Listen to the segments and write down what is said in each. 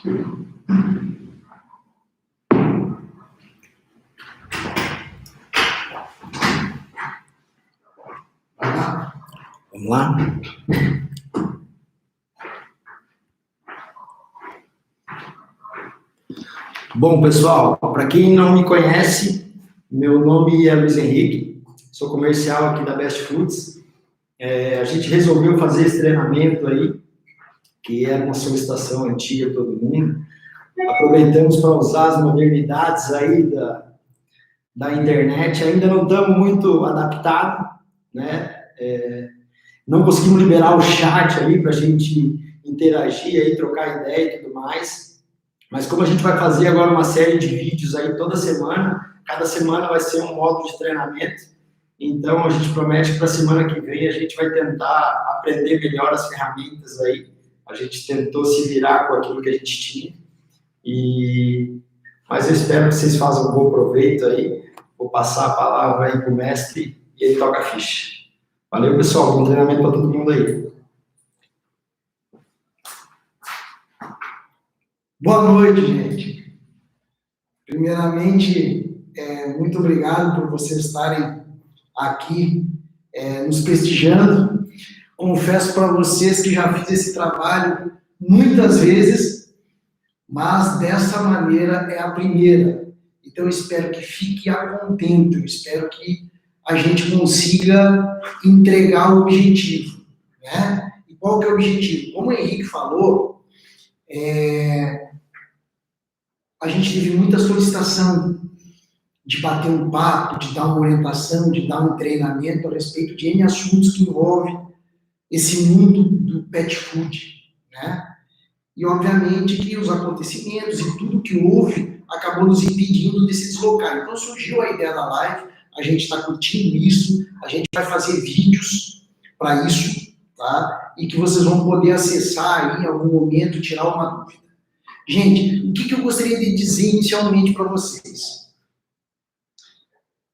Vamos lá? Bom, pessoal, para quem não me conhece, meu nome é Luiz Henrique, sou comercial aqui da Best Foods. A gente resolveu fazer esse treinamento aí, que é uma solicitação antiga de todo mundo. Aproveitamos para usar as modernidades aí da internet, ainda não estamos muito adaptados, né? Não conseguimos liberar o chat ali para a gente interagir aí, trocar ideia e tudo mais. Mas como a gente vai fazer agora uma série de vídeos aí toda semana, cada semana vai ser um módulo de treinamento, então a gente promete que para a semana que vem a gente vai tentar aprender melhor as ferramentas aí. A gente tentou se virar com aquilo que a gente tinha, mas eu espero que vocês façam um bom proveito aí. Vou passar a palavra aí para o mestre e ele toca a ficha. Valeu, pessoal. Bom treinamento para todo mundo aí. Boa noite, gente. Primeiramente, muito obrigado por vocês estarem aqui nos prestigiando. Confesso para vocês que já fiz esse trabalho muitas vezes, mas dessa maneira é a primeira. Então, eu espero que fique a contento, eu espero que a gente consiga entregar o objetivo, né? E qual que é o objetivo? Como o Henrique falou, a gente teve muita solicitação de bater um papo, de dar uma orientação, de dar um treinamento a respeito de N assuntos que envolvem esse mundo do pet food, né? E, obviamente, que os acontecimentos e tudo que houve acabou nos impedindo de se deslocar. Então, surgiu a ideia da live, a gente está curtindo isso, a gente vai fazer vídeos para isso, tá? E que vocês vão poder acessar aí em algum momento, tirar uma dúvida. Gente, o que eu gostaria de dizer inicialmente para vocês?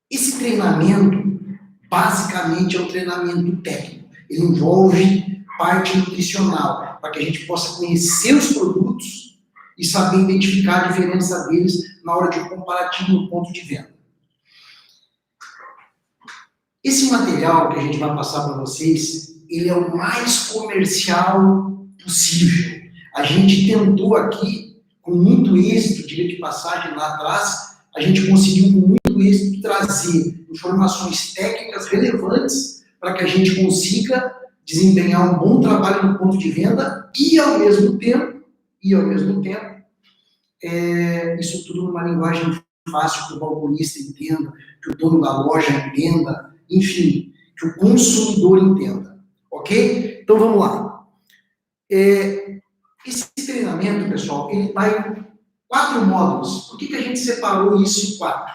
Esse treinamento, basicamente, é um treinamento técnico. Ele envolve parte nutricional, para que a gente possa conhecer os produtos e saber identificar a diferença deles na hora de um comparativo no ponto de venda. Esse material que a gente vai passar para vocês, ele é o mais comercial possível. A gente tentou aqui, com muito êxito, diga de passagem lá atrás, a gente conseguiu com muito êxito trazer informações técnicas relevantes para que a gente consiga desempenhar um bom trabalho no ponto de venda e, ao mesmo tempo, isso tudo numa linguagem fácil que o balconista entenda, que o dono da loja entenda, enfim, que o consumidor entenda, ok? Então, vamos lá. Esse treinamento, pessoal, ele está em 4 módulos. Por que a gente separou isso em 4?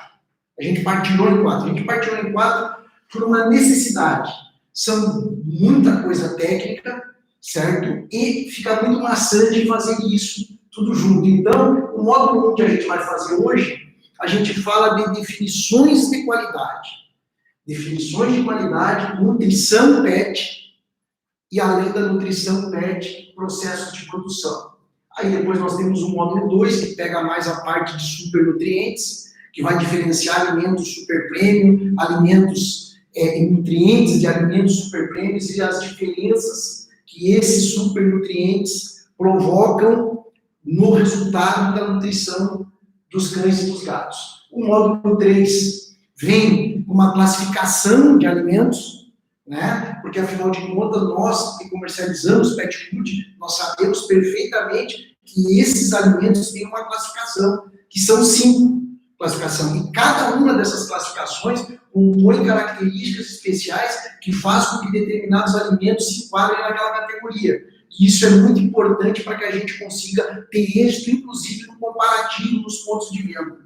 A gente partilhou em 4. A gente partilhou em 4 por uma necessidade. São muita coisa técnica, certo? E fica muito maçante fazer isso tudo junto. Então, o módulo 1 que a gente vai fazer hoje, a gente fala de definições de qualidade. Definições de qualidade, nutrição PET, e além da nutrição PET, processos de produção. Aí depois nós temos o módulo 2, que pega mais a parte de supernutrientes, que vai diferenciar alimentos super premium, alimentos nutrientes de alimentos super premiums e as diferenças que esses supernutrientes provocam no resultado da nutrição dos cães e dos gatos. O módulo 3 vem uma classificação de alimentos, né? Porque, afinal de contas, nós que comercializamos pet food, nós sabemos perfeitamente que esses alimentos têm uma classificação, que são 5 classificações. E cada uma dessas classificações compõe características especiais que fazem com que determinados alimentos se enquadrem naquela categoria. E isso é muito importante para que a gente consiga ter êxito, inclusive, no comparativo dos pontos de venda.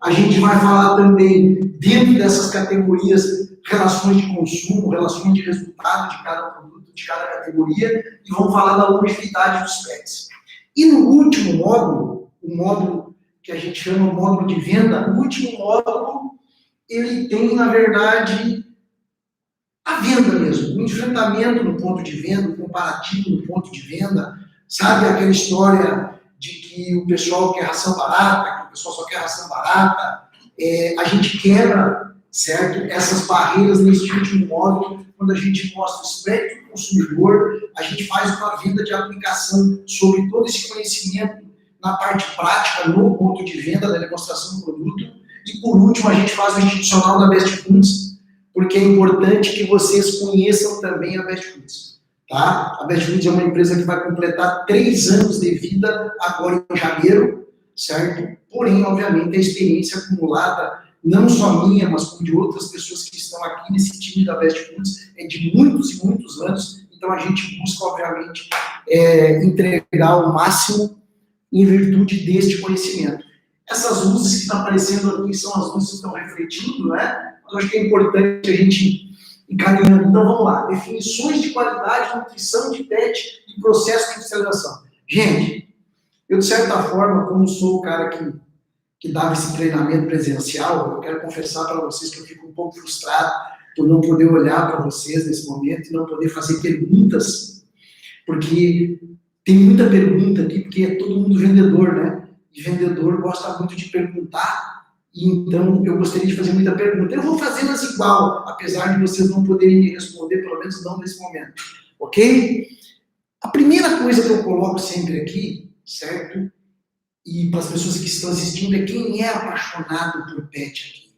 A gente vai falar também, dentro dessas categorias, relações de consumo, relações de resultado de cada produto, de cada categoria, e vamos falar da longevidade dos pets. E no último módulo, o módulo que a gente chama de módulo de venda, o último módulo, ele tem, na verdade, a venda mesmo, o enfrentamento no ponto de venda, o comparativo no ponto de venda, sabe aquela história de que que o pessoal quer ração barata, que o pessoal só quer ração barata. A gente quebra, certo, essas barreiras nesse último módulo, quando a gente mostra o espectro do consumidor, a gente faz uma venda de aplicação sobre todo esse conhecimento na parte prática, no ponto de venda, da demonstração do produto. E por último, a gente faz o institucional da Best Foods, porque é importante que vocês conheçam também a Best Foods. Tá? A Best Foods é uma empresa que vai completar 3 anos de vida agora em janeiro, certo? Porém, obviamente, a experiência acumulada, não só minha, mas como de outras pessoas que estão aqui nesse time da Best Foods, é de muitos e muitos anos. Então, a gente busca, obviamente, entregar o máximo em virtude deste conhecimento. Essas luzes que estão aparecendo aqui são as luzes que estão refletindo, né? Eu acho que é importante a gente encaminhando. Então, vamos lá. Definições de qualidade, nutrição de PET e processo de industrialização. Gente, eu, de certa forma, como sou o cara que dava esse treinamento presencial, eu quero confessar para vocês que eu fico um pouco frustrado por não poder olhar para vocês nesse momento e não poder fazer perguntas, porque tem muita pergunta aqui, porque é todo mundo vendedor, né? E vendedor gosta muito de perguntar, e então eu gostaria de fazer muita pergunta. Eu vou fazê-las igual, apesar de vocês não poderem me responder, pelo menos não nesse momento, ok? A primeira coisa que eu coloco sempre aqui, certo? E para as pessoas que estão assistindo, é quem é apaixonado por PET aqui.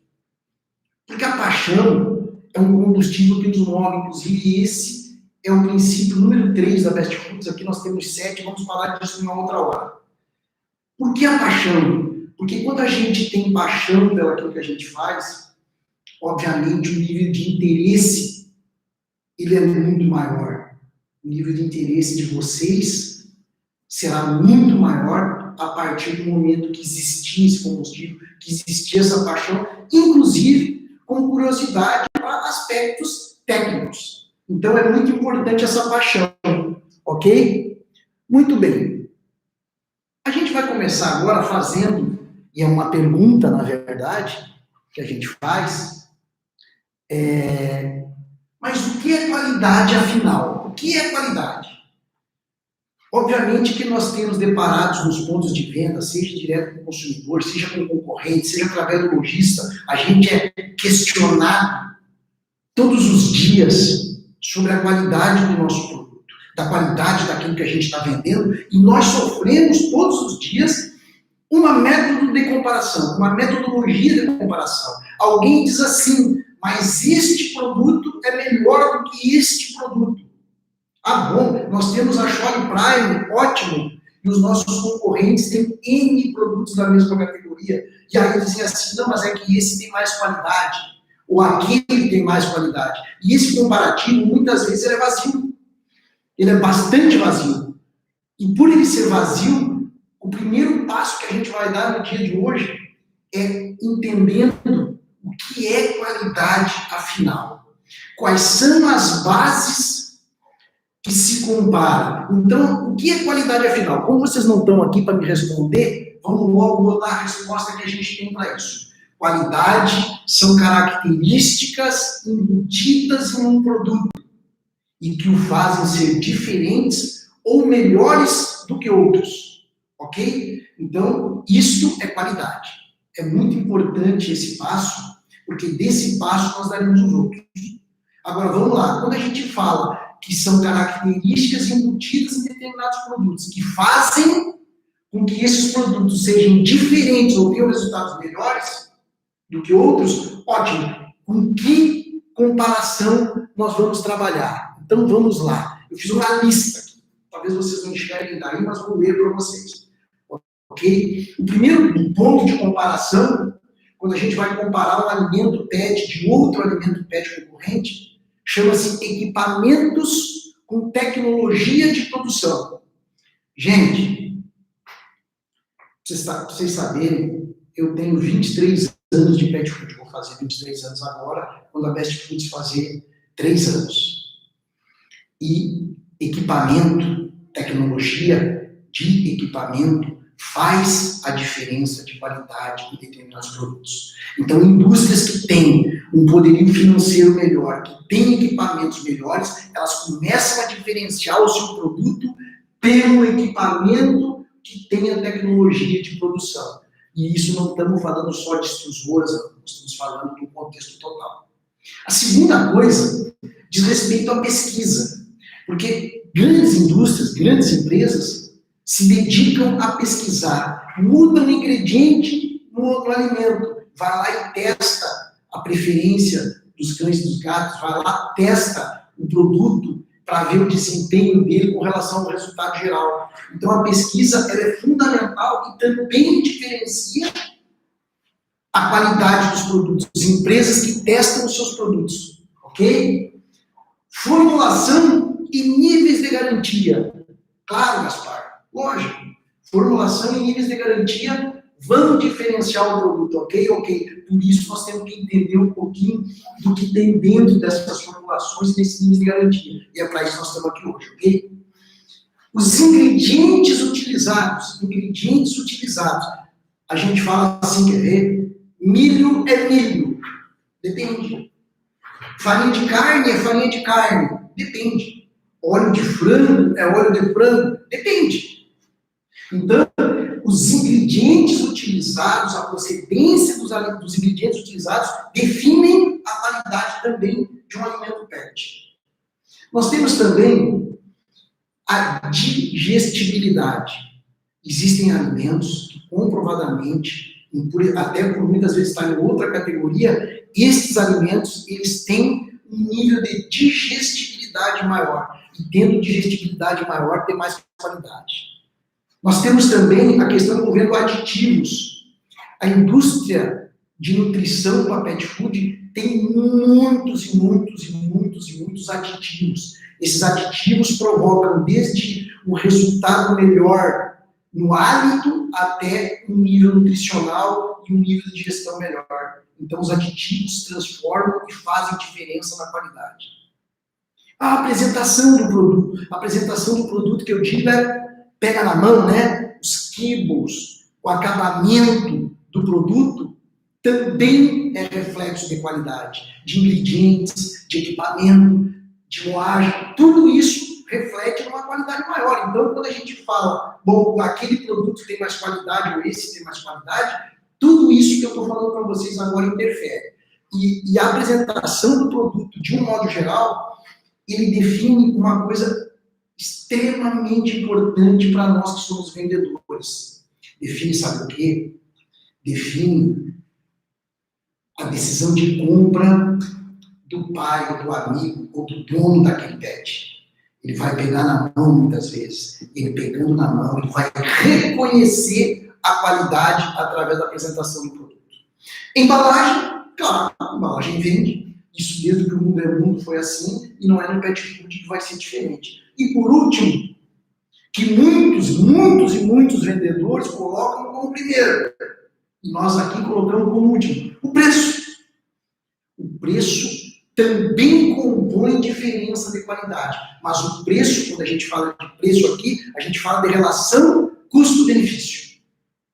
Porque a paixão é um combustível que nos move, inclusive esse é o princípio número 3 da Best Foods. Aqui nós temos 7, vamos falar disso em uma outra hora. Por que a paixão? Porque quando a gente tem paixão pelaquilo que a gente faz, obviamente o nível de interesse ele é muito maior. O nível de interesse de vocês será muito maior a partir do momento que existir esse combustível, que existir essa paixão, inclusive com curiosidade para aspectos técnicos. Então é muito importante essa paixão, ok? Muito bem. A gente vai começar agora fazendo, e é uma pergunta, na verdade, que a gente faz, mas o que é qualidade, afinal? O que é qualidade? Obviamente que nós temos deparados nos pontos de venda, seja direto com o consumidor, seja com o concorrente, seja através do lojista, a gente é questionado todos os dias sobre a qualidade do nosso produto, da qualidade daquilo que a gente está vendendo, e nós sofremos todos os dias uma método de comparação, uma metodologia de comparação. Alguém diz assim, mas este produto é melhor do que este produto. Ah, bom, nós temos a Scholle Prime, ótimo, e os nossos concorrentes têm N produtos da mesma categoria, e aí dizem assim, não, mas é que esse tem mais qualidade, ou aquele tem mais qualidade. E esse comparativo, muitas vezes, ele é vazio. Ele é bastante vazio. E por ele ser vazio, o primeiro passo que a gente vai dar no dia de hoje é entendendo o que é qualidade afinal. Quais são as bases que se comparam. Então, o que é qualidade afinal? Como vocês não estão aqui para me responder, vamos logo botar a resposta que a gente tem para isso. Qualidade são características embutidas em um produto e que o fazem ser diferentes ou melhores do que outros. Ok? Então, isso é qualidade. É muito importante esse passo, porque desse passo nós daremos os outros. Agora, vamos lá. Quando a gente fala que são características embutidas em determinados produtos, que fazem com que esses produtos sejam diferentes ou tenham resultados melhores do que outros, ótimo. Com que comparação nós vamos trabalhar? Então, vamos lá. Eu fiz uma lista aqui. Talvez vocês não enxerguem daí, mas vou ler para vocês. Ok? O primeiro ponto de comparação, quando a gente vai comparar um alimento PET de outro alimento PET concorrente, chama-se equipamentos com tecnologia de produção. Gente, pra vocês saberem, eu tenho 23 anos de Pet Food, vou fazer 23 anos agora, quando a Best Foods fazer 3 anos. E equipamento, tecnologia de equipamento, faz a diferença de qualidade em determinados produtos. Então, indústrias que têm um poderio financeiro melhor, que têm equipamentos melhores, elas começam a diferenciar o seu produto pelo equipamento que tenha tecnologia de produção. E isso não estamos falando só de extrusores, estamos falando do contexto total. A segunda coisa diz respeito à pesquisa, porque grandes indústrias, grandes empresas se dedicam a pesquisar, mudam o ingrediente no alimento, vai lá e testa a preferência dos cães e dos gatos, vai lá, testa o produto para ver o desempenho dele com relação ao resultado geral. Então, a pesquisa ela é fundamental e também diferencia a qualidade dos produtos, as empresas que testam os seus produtos, ok? Formulação e níveis de garantia. Claro, Gaspar, lógico. Formulação e níveis de garantia vão diferenciar o produto, ok? Ok. Por isso, nós temos que entender um pouquinho do que tem dentro dessas formulações e desses níveis de garantia. E é para isso que nós estamos aqui hoje, ok? Os ingredientes utilizados. A gente fala assim, quer ver? Milho é milho. Depende. Farinha de carne é farinha de carne. Depende. Óleo de frango é óleo de frango. Depende. Então, os ingredientes utilizados, a procedência dos ingredientes utilizados, definem a qualidade também de um alimento PET. Nós temos também a digestibilidade. Existem alimentos que comprovadamente, até por muitas vezes estar em outra categoria, estes alimentos eles têm um nível de digestibilidade maior. E tendo digestibilidade maior, tem mais qualidade. Nós temos também a questão envolvendo aditivos. A indústria de nutrição para pet food tem muitos aditivos. Esses aditivos provocam desde um resultado melhor no hálito até um nível nutricional e um nível de digestão melhor. Então, os aditivos transformam e fazem diferença na qualidade. A apresentação do produto. A apresentação do produto que eu digo é pega na mão, né? Os kibbles, o acabamento do produto também é reflexo de qualidade, de ingredientes, de equipamento, de moagem, tudo isso reflete numa qualidade maior. Então, quando a gente fala, bom, aquele produto tem mais qualidade ou esse tem mais qualidade, tudo isso que eu estou falando para vocês agora interfere. E a apresentação do produto, de um modo geral, ele define uma coisa extremamente importante para nós que somos vendedores. Define, sabe o quê? Define a decisão de compra do pai, ou do amigo, ou do dono daquele pet. Ele vai pegar na mão muitas vezes. Ele pegando na mão, ele vai reconhecer a qualidade através da apresentação do produto. Embalagem, claro, a embalagem vende. Isso desde que o mundo é mundo foi assim, e não é no pet food que vai ser diferente. E por último, que muitos vendedores colocam como primeiro. E nós aqui colocamos como último. O preço. O preço também compõe diferença de qualidade. Mas o preço, quando a gente fala de preço aqui, a gente fala de relação custo-benefício.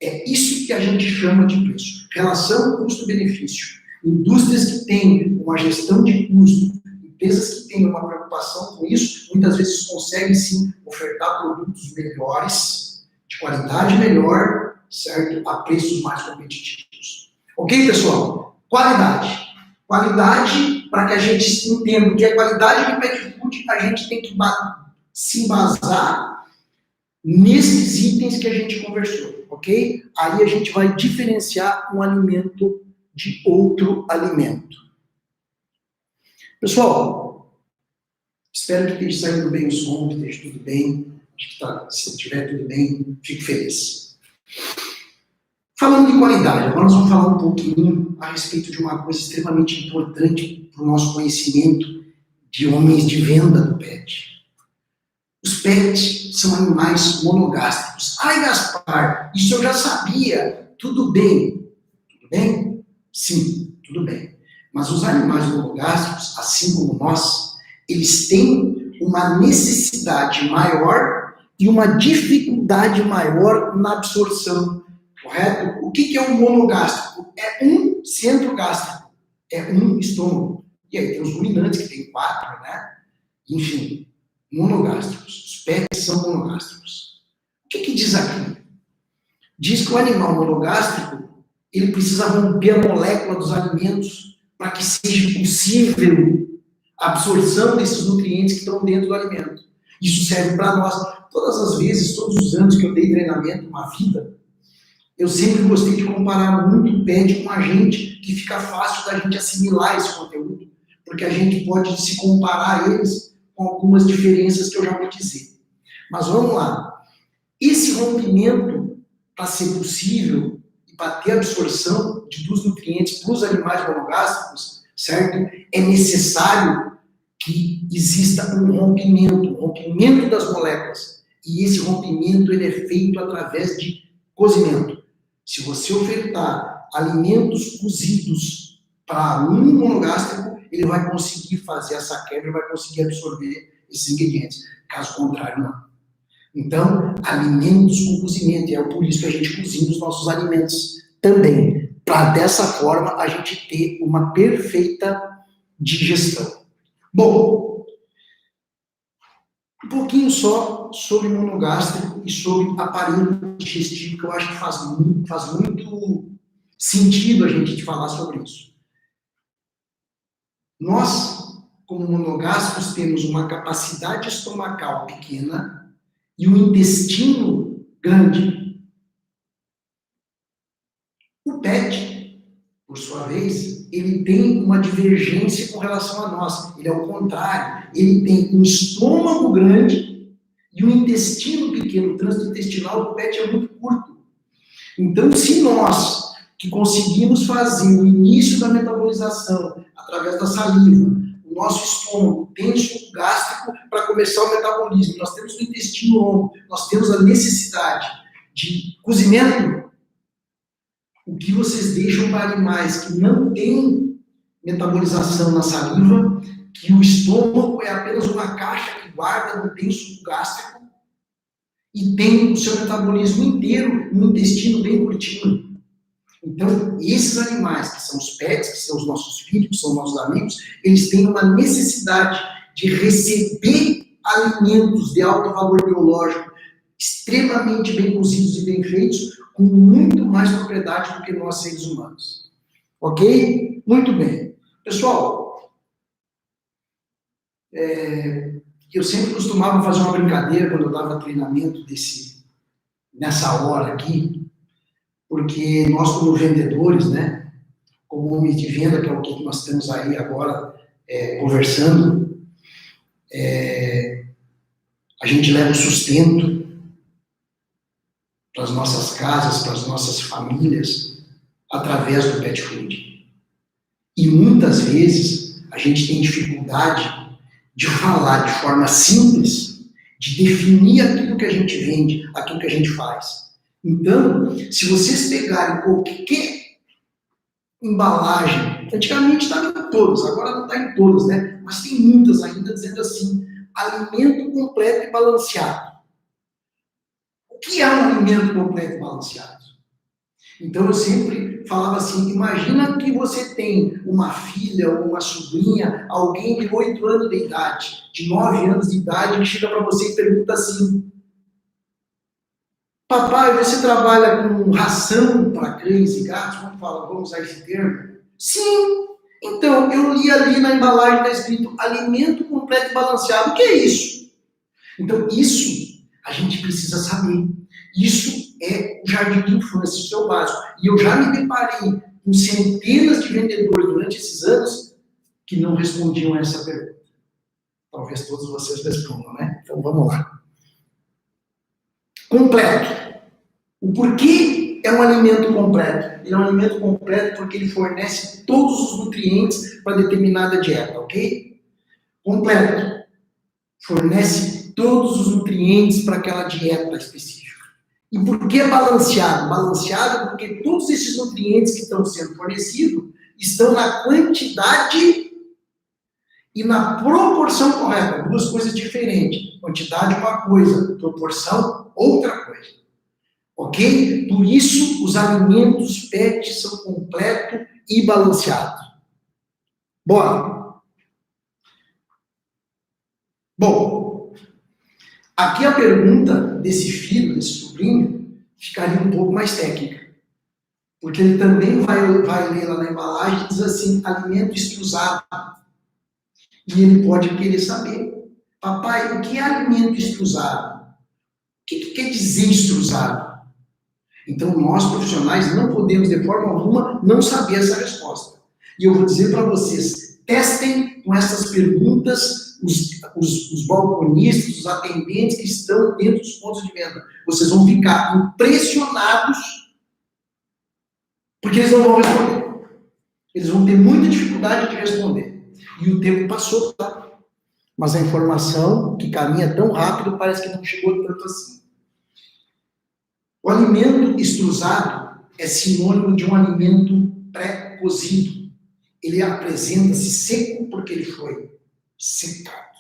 É isso que a gente chama de preço. Relação custo-benefício. Indústrias que têm uma gestão de custo, empresas que têm uma preocupação com isso, muitas vezes conseguem sim ofertar produtos melhores, de qualidade melhor, certo? A preços mais competitivos. Ok, pessoal? Qualidade. Qualidade, para que a gente entenda o que é qualidade de pet food, a gente tem que se embasar nesses itens que a gente conversou, ok? Aí a gente vai diferenciar um alimento de outro alimento. Pessoal, espero que esteja saindo bem o som, que esteja tudo bem. Se estiver tudo bem, fico feliz. Falando de qualidade, agora nós vamos falar um pouquinho a respeito de uma coisa extremamente importante para o nosso conhecimento de homens de venda do pet. Os pets são animais monogástricos. Ai, Gaspar, isso eu já sabia. Tudo bem. Tudo bem? Sim, tudo bem. Mas os animais monogástricos, assim como nós, eles têm uma necessidade maior e uma dificuldade maior na absorção, correto? O que é um monogástrico? É um centro gástrico, é um estômago. E aí tem os ruminantes, que tem 4, né? Enfim, monogástricos. Os pets são monogástricos. O que diz aqui? diz que o animal monogástrico, ele precisa romper a molécula dos alimentos para que seja possível a absorção desses nutrientes que estão dentro do alimento. Isso serve para nós. Todas as vezes, todos os anos que eu dei treinamento, uma vida, eu sempre gostei de comparar muito o PET com a gente, que fica fácil da gente assimilar esse conteúdo, porque a gente pode se comparar a eles com algumas diferenças que eu já vou dizer. Mas vamos lá. Esse rompimento, para ser possível e para ter absorção dos nutrientes para os animais monogástricos, certo? É necessário que exista um rompimento das moléculas. E esse rompimento ele é feito através de cozimento. Se você ofertar alimentos cozidos para um monogástrico, ele vai conseguir fazer essa quebra, vai conseguir absorver esses ingredientes. Caso contrário, não. Então, alimentos com cozimento, e é por isso que a gente cozinha os nossos alimentos também, para dessa forma a gente ter uma perfeita digestão. Bom, um pouquinho só sobre monogástrico e sobre aparelho digestivo, que eu acho que faz muito sentido a gente falar sobre isso. Nós, como monogástricos, temos uma capacidade estomacal pequena e um intestino grande. O PET, por sua vez, ele tem uma divergência com relação a nós. Ele é o contrário. Ele tem um estômago grande e um intestino pequeno. O trânsito intestinal do PET é muito curto. Então, se nós, que conseguimos fazer o início da metabolização através da saliva, o nosso estômago tem suco gástrico para começar o metabolismo, nós temos o intestino longo, nós temos a necessidade de cozimento, o que vocês deixam para animais que não têm metabolização na saliva, que o estômago é apenas uma caixa que guarda, não tem suco gástrico, e tem o seu metabolismo inteiro no intestino bem curtinho. Então, esses animais, que são os pets, que são os nossos filhos, que são nossos amigos, eles têm uma necessidade de receber alimentos de alto valor biológico, extremamente bem cozidos e bem feitos, com muito mais propriedade do que nós, seres humanos. Ok? Muito bem. Pessoal, eu sempre costumava fazer uma brincadeira quando eu dava treinamento nessa hora aqui, porque nós, como vendedores, né, como homens de venda, que é o que nós estamos aí agora conversando, a gente leva o sustento para as nossas casas, para as nossas famílias, através do pet food. E muitas vezes a gente tem dificuldade de falar de forma simples, de definir aquilo que a gente vende, aquilo que a gente faz. Então, se vocês pegarem qualquer embalagem, antigamente estava em todas, agora não está em todas, né? Mas tem muitas ainda dizendo assim, alimento completo e balanceado. O que é um alimento completo e balanceado? Então, eu sempre falava assim, imagina que você tem uma filha ou uma sobrinha, alguém de 8 anos de idade, de 9 anos de idade, que chega para você e pergunta assim, papai, você trabalha com ração para cães e gatos? Vamos usar esse termo? Sim. Então, eu li ali na embalagem, está escrito alimento completo e balanceado. O que é isso? Então, isso a gente precisa saber. Isso é o jardim de infância, isso é o básico. E eu já me deparei com centenas de vendedores durante esses anos que não respondiam a essa pergunta. Talvez todos vocês respondam, né? Então, vamos lá. Completo. O porquê é um alimento completo? Ele é um alimento completo porque ele fornece todos os nutrientes para determinada dieta, ok? Completo. Fornece todos os nutrientes para aquela dieta específica. E por que balanceado? Balanceado porque todos esses nutrientes que estão sendo fornecidos estão na quantidade e na proporção correta. Duas coisas diferentes. Quantidade é uma coisa, proporção outra coisa. Ok? Por isso, os alimentos PET são completos e balanceados. Bora! Bom, aqui a pergunta desse filho, desse sobrinho, ficaria um pouco mais técnica. Porque ele também vai ler lá na embalagem, diz assim, alimento extrusado. E ele pode querer saber, papai, o que é alimento extrusado? O que quer dizer extrusado? Então, nós profissionais não podemos, de forma alguma, não saber essa resposta. E eu vou dizer para vocês, testem com essas perguntas os balconistas, os atendentes que estão dentro dos pontos de venda. Vocês vão ficar impressionados, porque eles não vão responder. Eles vão ter muita dificuldade de responder. E o tempo passou, tá? Mas a informação que caminha tão rápido parece que não chegou tanto assim. O alimento extrusado é sinônimo de um alimento pré-cozido. Ele apresenta-se seco porque ele foi secado,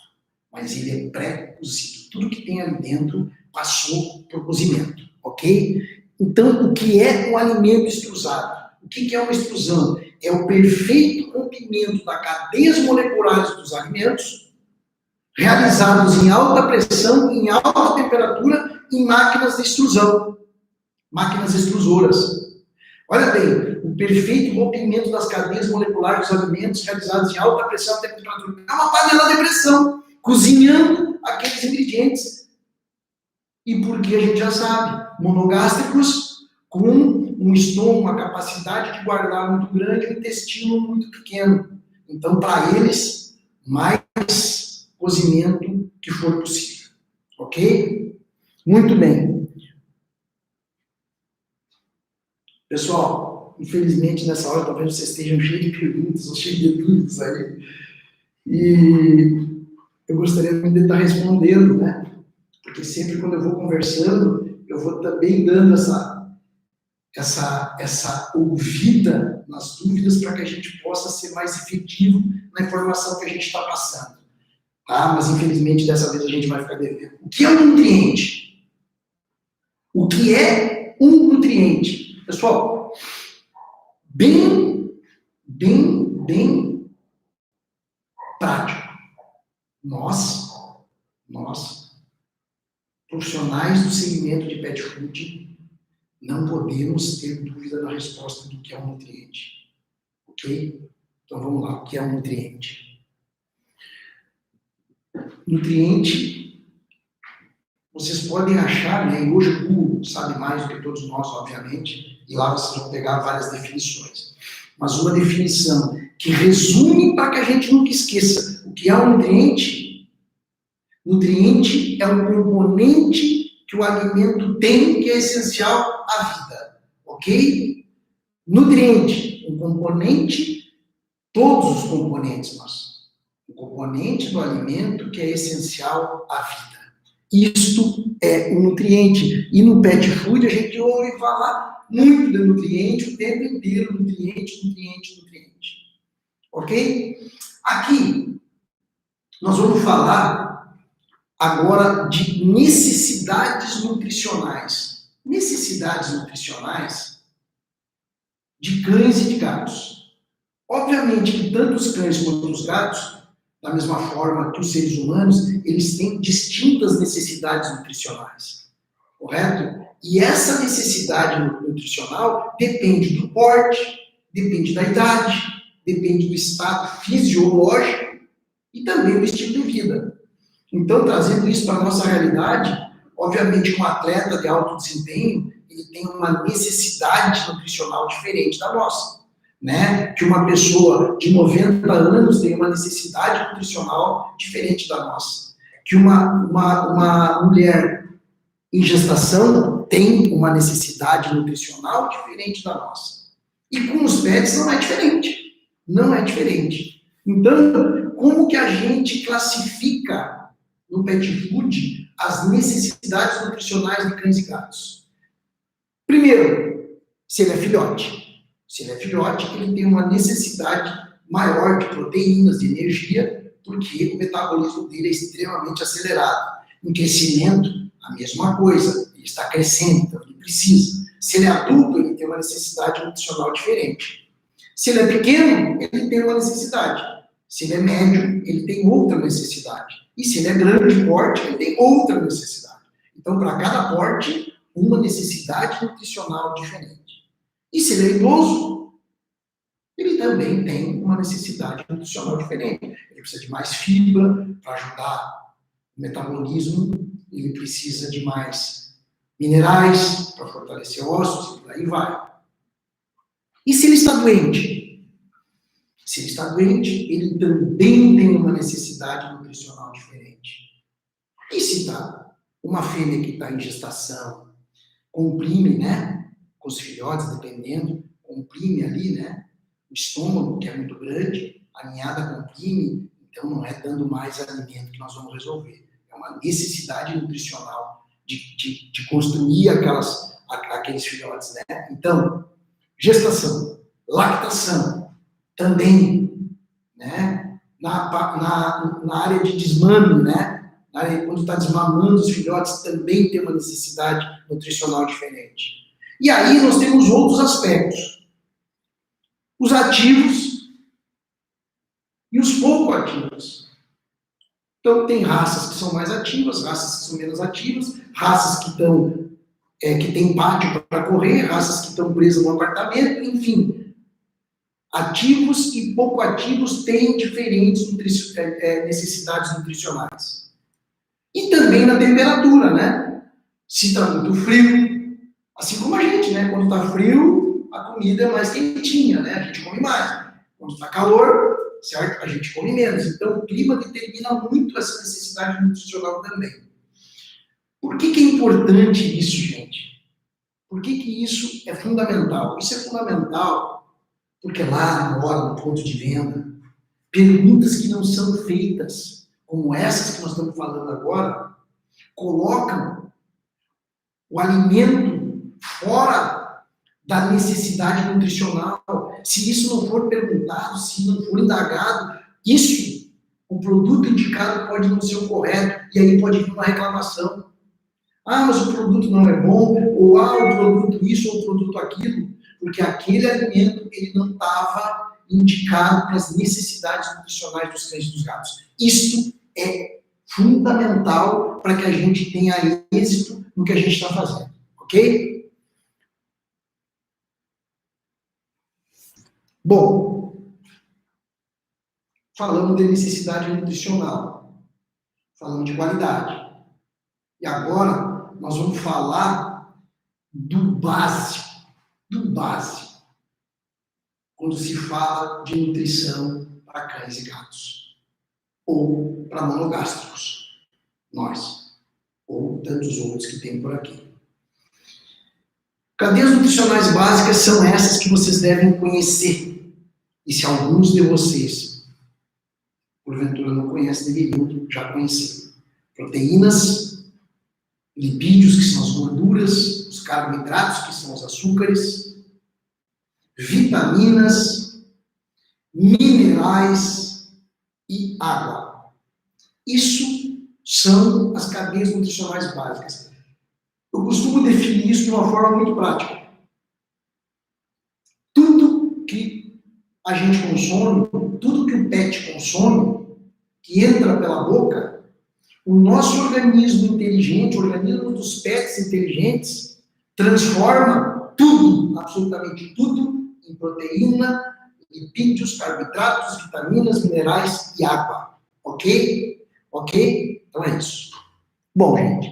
mas ele é pré-cozido. Tudo que tem ali dentro passou por cozimento, ok? Então, o que é um alimento extrusado? O que é uma extrusão? É o perfeito rompimento das cadeias moleculares dos alimentos, realizados em alta pressão, em alta temperatura, em máquinas de extrusão, máquinas extrusoras. Olha bem, o perfeito rompimento das cadeias moleculares dos alimentos realizados em alta pressão e temperatura. É uma panela de pressão, cozinhando aqueles ingredientes. E porque a gente já sabe, monogástricos com um estômago, uma capacidade de guardar muito grande, um intestino muito pequeno. Então, para eles, mais cozimento que for possível. Ok? Muito bem. Pessoal, infelizmente nessa hora talvez vocês estejam cheios de perguntas ou cheios de dúvidas aí. E eu gostaria de estar respondendo, né? Porque sempre quando eu vou conversando, eu vou também dando essa ouvida nas dúvidas para que a gente possa ser mais efetivo na informação que a gente está passando. Tá? Mas infelizmente dessa vez a gente vai ficar devendo. O que é um nutriente? O que é um nutriente? Pessoal, bem prático. Nós, profissionais do segmento de pet food, não podemos ter dúvida na resposta do que é um nutriente. Ok? Então vamos lá, o que é um nutriente? Nutriente, vocês podem achar, né, e hoje o Google sabe mais do que todos nós, obviamente, e lá vocês vão pegar várias definições. Mas uma definição que resume para que a gente nunca esqueça o que é um nutriente. Nutriente é um componente que o alimento tem que é essencial à vida. Ok? Nutriente, um componente, todos os componentes, mas o componente do alimento que é essencial à vida. Isto é um nutriente. E no pet food a gente ouve falar muito de nutriente o tempo inteiro, nutriente. Ok? Aqui, nós vamos falar agora de necessidades nutricionais. Necessidades nutricionais de cães e de gatos. Obviamente que tanto os cães quanto os gatos, da mesma forma que os seres humanos, eles têm distintas necessidades nutricionais. Correto? E essa necessidade nutricional depende do porte, depende da idade, depende do estado fisiológico e também do estilo de vida. Então, trazendo isso para a nossa realidade, obviamente um atleta de alto desempenho, ele tem uma necessidade nutricional diferente da nossa. Né? Que uma pessoa de 90 anos tem uma necessidade nutricional diferente da nossa. Que uma mulher em gestação tem uma necessidade nutricional diferente da nossa. E com os pets não é diferente. Não é diferente. Então, como que a gente classifica no pet food as necessidades nutricionais de cães e gatos? Primeiro, se ele é filhote. Se ele é filhote, ele tem uma necessidade maior de proteínas, de energia, porque o metabolismo dele é extremamente acelerado. Em crescimento, a mesma coisa. Ele está crescendo, então ele precisa. Se ele é adulto, ele tem uma necessidade nutricional diferente. Se ele é pequeno, ele tem uma necessidade. Se ele é médio, ele tem outra necessidade. E se ele é grande porte, ele tem outra necessidade. Então, para cada porte, uma necessidade nutricional diferente. E se ele é idoso, ele também tem uma necessidade nutricional diferente. Ele precisa de mais fibra para ajudar o metabolismo, ele precisa de mais minerais para fortalecer ossos, e por aí vai. E se ele está doente? Se ele está doente, ele também tem uma necessidade nutricional diferente. E se está uma fêmea que está em gestação, comprime, né? Com os filhotes, dependendo, comprime ali, né? O estômago, que é muito grande, a ninhada comprime, então não é dando mais alimento que nós vamos resolver. É uma necessidade nutricional de construir aqueles filhotes, né? Então, gestação, lactação, também, né? Na área de desmame, né? Quando está desmamando os filhotes, também tem uma necessidade nutricional diferente. E aí nós temos outros aspectos. Os ativos e os pouco ativos. Então, tem raças que são mais ativas, raças que são menos ativas, raças que têm pátio para correr, raças que estão presas no apartamento, enfim. Ativos e pouco ativos têm diferentes necessidades nutricionais. E também na temperatura, né? Se está muito frio, assim como a gente, né? Quando está frio, a comida é mais quentinha, né? A gente come mais. Quando está calor, certo? A gente come menos. Então, o clima determina muito essa necessidade nutricional também. Por que é importante isso, gente? Por que isso é fundamental? Isso é fundamental porque lá na hora, no ponto de venda, perguntas que não são feitas, como essas que nós estamos falando agora, colocam o alimento fora da necessidade nutricional. Se isso não for perguntado, se não for indagado, o produto indicado pode não ser o correto, e aí pode vir uma reclamação. Ah, mas o produto não é bom, ou o produto isso, ou o produto aquilo, porque aquele alimento ele não estava indicado para as necessidades nutricionais dos cães e dos gatos. Isso é fundamental para que a gente tenha êxito no que a gente está fazendo, ok? Bom, falamos de necessidade nutricional, falamos de qualidade. E agora nós vamos falar do básico, quando se fala de nutrição para cães e gatos. Ou para monogástricos, nós, ou tantos outros que tem por aqui. Cadeias nutricionais básicas são essas que vocês devem conhecer. E se alguns de vocês, porventura, não conhecem, deveriam já conhecer. Proteínas, lipídios, que são as gorduras, os carboidratos, que são os açúcares, vitaminas, minerais, e água. Isso são as cadeias nutricionais básicas. Eu costumo definir isso de uma forma muito prática. Tudo que a gente consome, tudo que o pet consome, que entra pela boca, o nosso organismo inteligente, o organismo dos pets inteligentes, transforma tudo, absolutamente tudo, em proteína, lipídios, carboidratos, vitaminas, minerais e água. Ok? Ok? Então é isso. Bom, gente.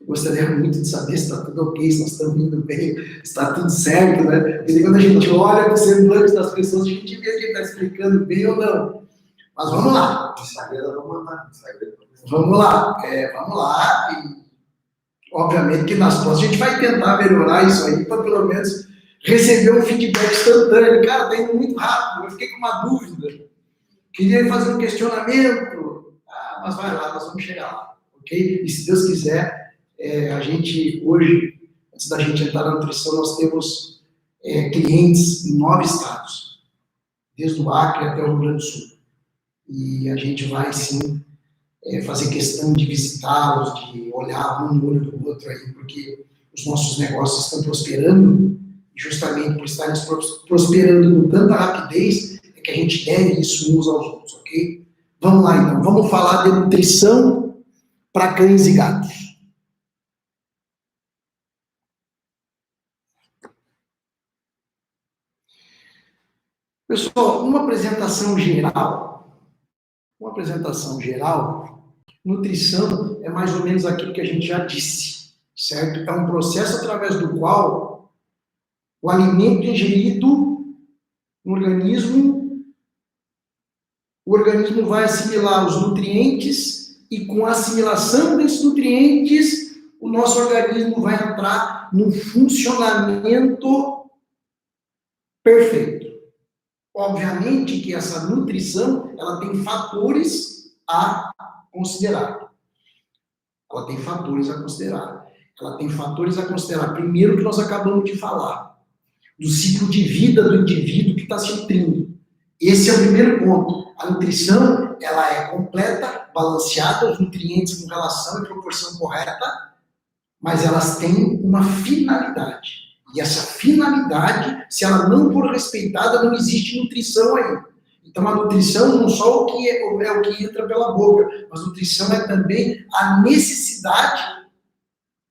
Eu gostaria muito de saber se está tudo ok, se nós estamos indo bem, se está tudo certo, né? Porque quando a gente olha para o semblante das pessoas, a gente vê que está explicando bem ou não. Mas vamos lá. Vamos lá. Vamos lá. E, obviamente que nas próximas a gente vai tentar melhorar isso aí para pelo menos receber um feedback instantâneo. Cara, está indo muito rápido, eu fiquei com uma dúvida. Queria fazer um questionamento. Mas vai lá, nós vamos chegar lá. Ok? E se Deus quiser, a gente hoje, antes da gente entrar na nutrição, nós temos clientes em 9 estados. Desde o Acre até o Rio Grande do Sul. E a gente vai, sim, fazer questão de visitá-los, de olhar um no olho do outro aí, porque os nossos negócios estão prosperando, e justamente por estarem prosperando com tanta rapidez, é que a gente deve isso uns aos outros, ok? Vamos lá, então. Vamos falar de nutrição para cães e gatos. Pessoal, uma apresentação geral, nutrição é mais ou menos aquilo que a gente já disse, certo? É um processo através do qual o alimento ingerido no organismo, o organismo vai assimilar os nutrientes e com a assimilação desses nutrientes, o nosso organismo vai entrar num funcionamento perfeito. Obviamente que essa nutrição, ela tem fatores a considerar. Ela tem fatores a considerar. Primeiro, que nós acabamos de falar, do ciclo de vida do indivíduo que está se nutrindo. Esse é o primeiro ponto. A nutrição, ela é completa, balanceada, os nutrientes com relação e proporção correta, mas elas têm uma finalidade. E essa finalidade, se ela não for respeitada, não existe nutrição aí. Então, a nutrição não só o que é o que entra pela boca, mas nutrição é também a necessidade,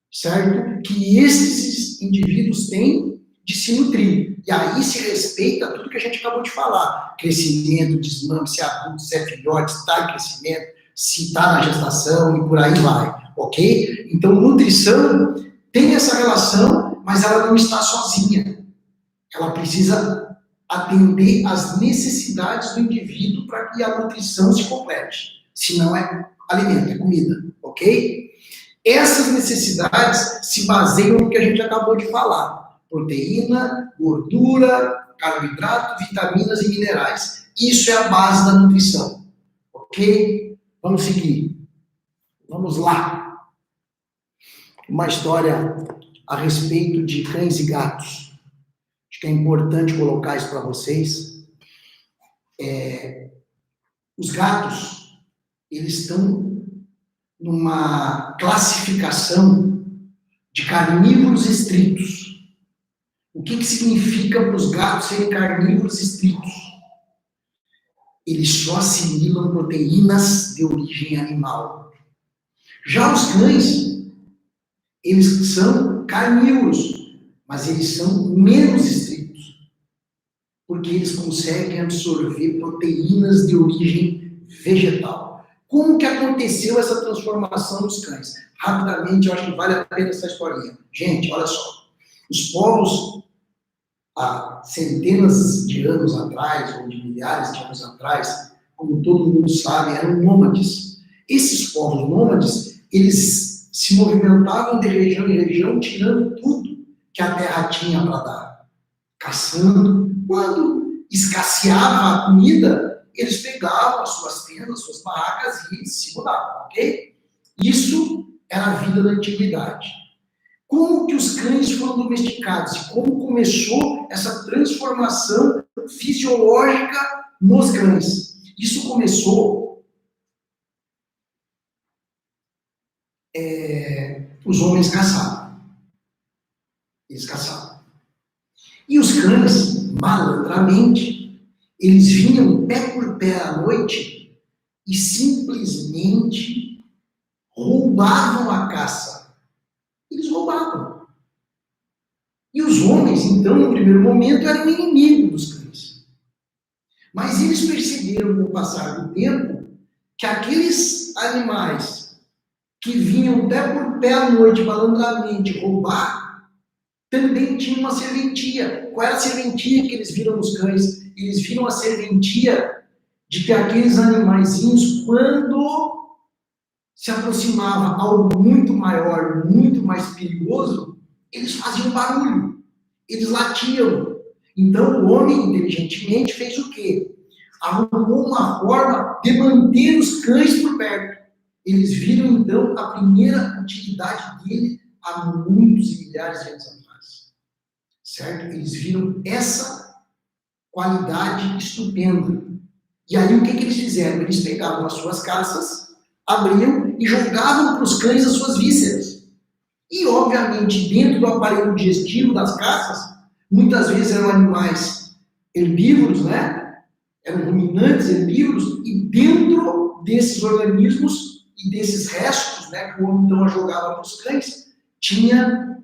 certo? Que esses indivíduos têm de se nutrir. E aí se respeita tudo que a gente acabou de falar. Crescimento, desmame, se é adulto, se é filhote, se está em crescimento, se está na gestação e por aí vai. Ok? Então, nutrição tem essa relação, mas ela não está sozinha. Ela precisa atender às necessidades do indivíduo para que a nutrição se complete. Se não é alimento, é comida. Ok? Essas necessidades se baseiam no que a gente acabou de falar. Proteína, gordura, carboidrato, vitaminas e minerais. Isso é a base da nutrição. Ok? Vamos seguir. Vamos lá. Uma história a respeito de cães e gatos. Acho que é importante colocar isso para vocês. Os gatos, eles estão numa classificação de carnívoros estritos. O que significa para os gatos serem carnívoros estritos? Eles só assimilam proteínas de origem animal. Já os cães, eles são carnívoros, mas eles são menos estritos, porque eles conseguem absorver proteínas de origem vegetal. Como que aconteceu essa transformação dos cães? Rapidamente, eu acho que vale a pena essa historinha. Gente, olha só. Os povos, há centenas de anos atrás, ou de milhares de anos atrás, como todo mundo sabe, eram nômades. Esses povos nômades, eles se movimentavam de região em região, tirando tudo que a terra tinha para dar. Caçando. Quando escasseava a comida, eles pegavam as suas tendas, suas barracas e se mudavam, ok? Isso era a vida da antiguidade. Como que os cães foram domesticados? E como começou essa transformação fisiológica nos cães? Isso começou... os homens caçavam. Eles caçavam. E os cães, malandramente, eles vinham pé por pé à noite e simplesmente roubavam a caça. Eles roubavam. E os homens, então, no primeiro momento, eram inimigos dos cães. Mas eles perceberam, com o passar do tempo, que aqueles animais que vinham pé por pé à noite, malandramente, roubar, também tinham uma serventia. Qual era a serventia que eles viram nos cães? Eles viram a serventia de que aqueles animaizinhos, quando se aproximava algo muito maior, muito mais perigoso, eles faziam barulho, eles latiam. Então o homem, inteligentemente, fez o quê? Arrumou uma forma de manter os cães por perto. Eles viram, então, a primeira utilidade dele há muitos milhares de anos atrás. Certo? Eles viram essa qualidade estupenda. E aí, o que eles fizeram? Eles pegavam as suas caças, abriam e jogavam para os cães as suas vísceras. E, obviamente, dentro do aparelho digestivo das caças, muitas vezes eram animais herbívoros, né? Eram ruminantes herbívoros, e dentro desses organismos e desses restos, né, que o homem então jogava para os cães, tinha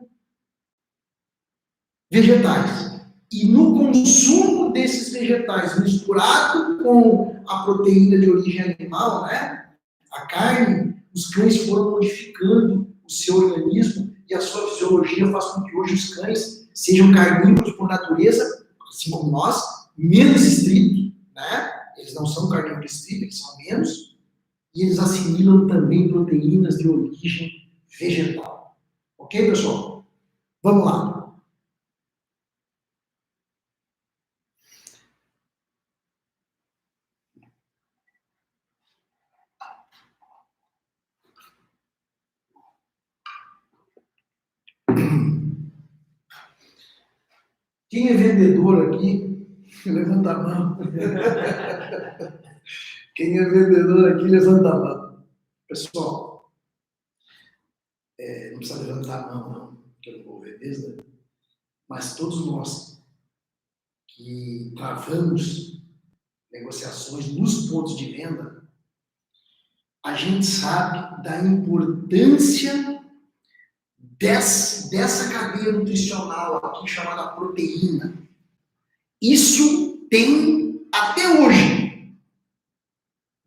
vegetais. E no consumo desses vegetais, misturado com a proteína de origem animal, né, a carne, os cães foram modificando o seu organismo e a sua fisiologia faz com que hoje os cães sejam carnívoros por natureza, assim como nós, menos estritos, né? Eles não são carnívoros estritos, eles são menos, e eles assimilam também proteínas de origem vegetal. Ok, pessoal? Vamos lá. Quem é vendedor aqui, levanta a mão. Quem é vendedor aqui, levanta a mão. Pessoal, não precisa levantar a mão, não, que eu não vou vender, né? Mas todos nós que travamos negociações nos pontos de venda, a gente sabe da importância dessa cadeia nutricional aqui chamada proteína. Isso tem, até hoje,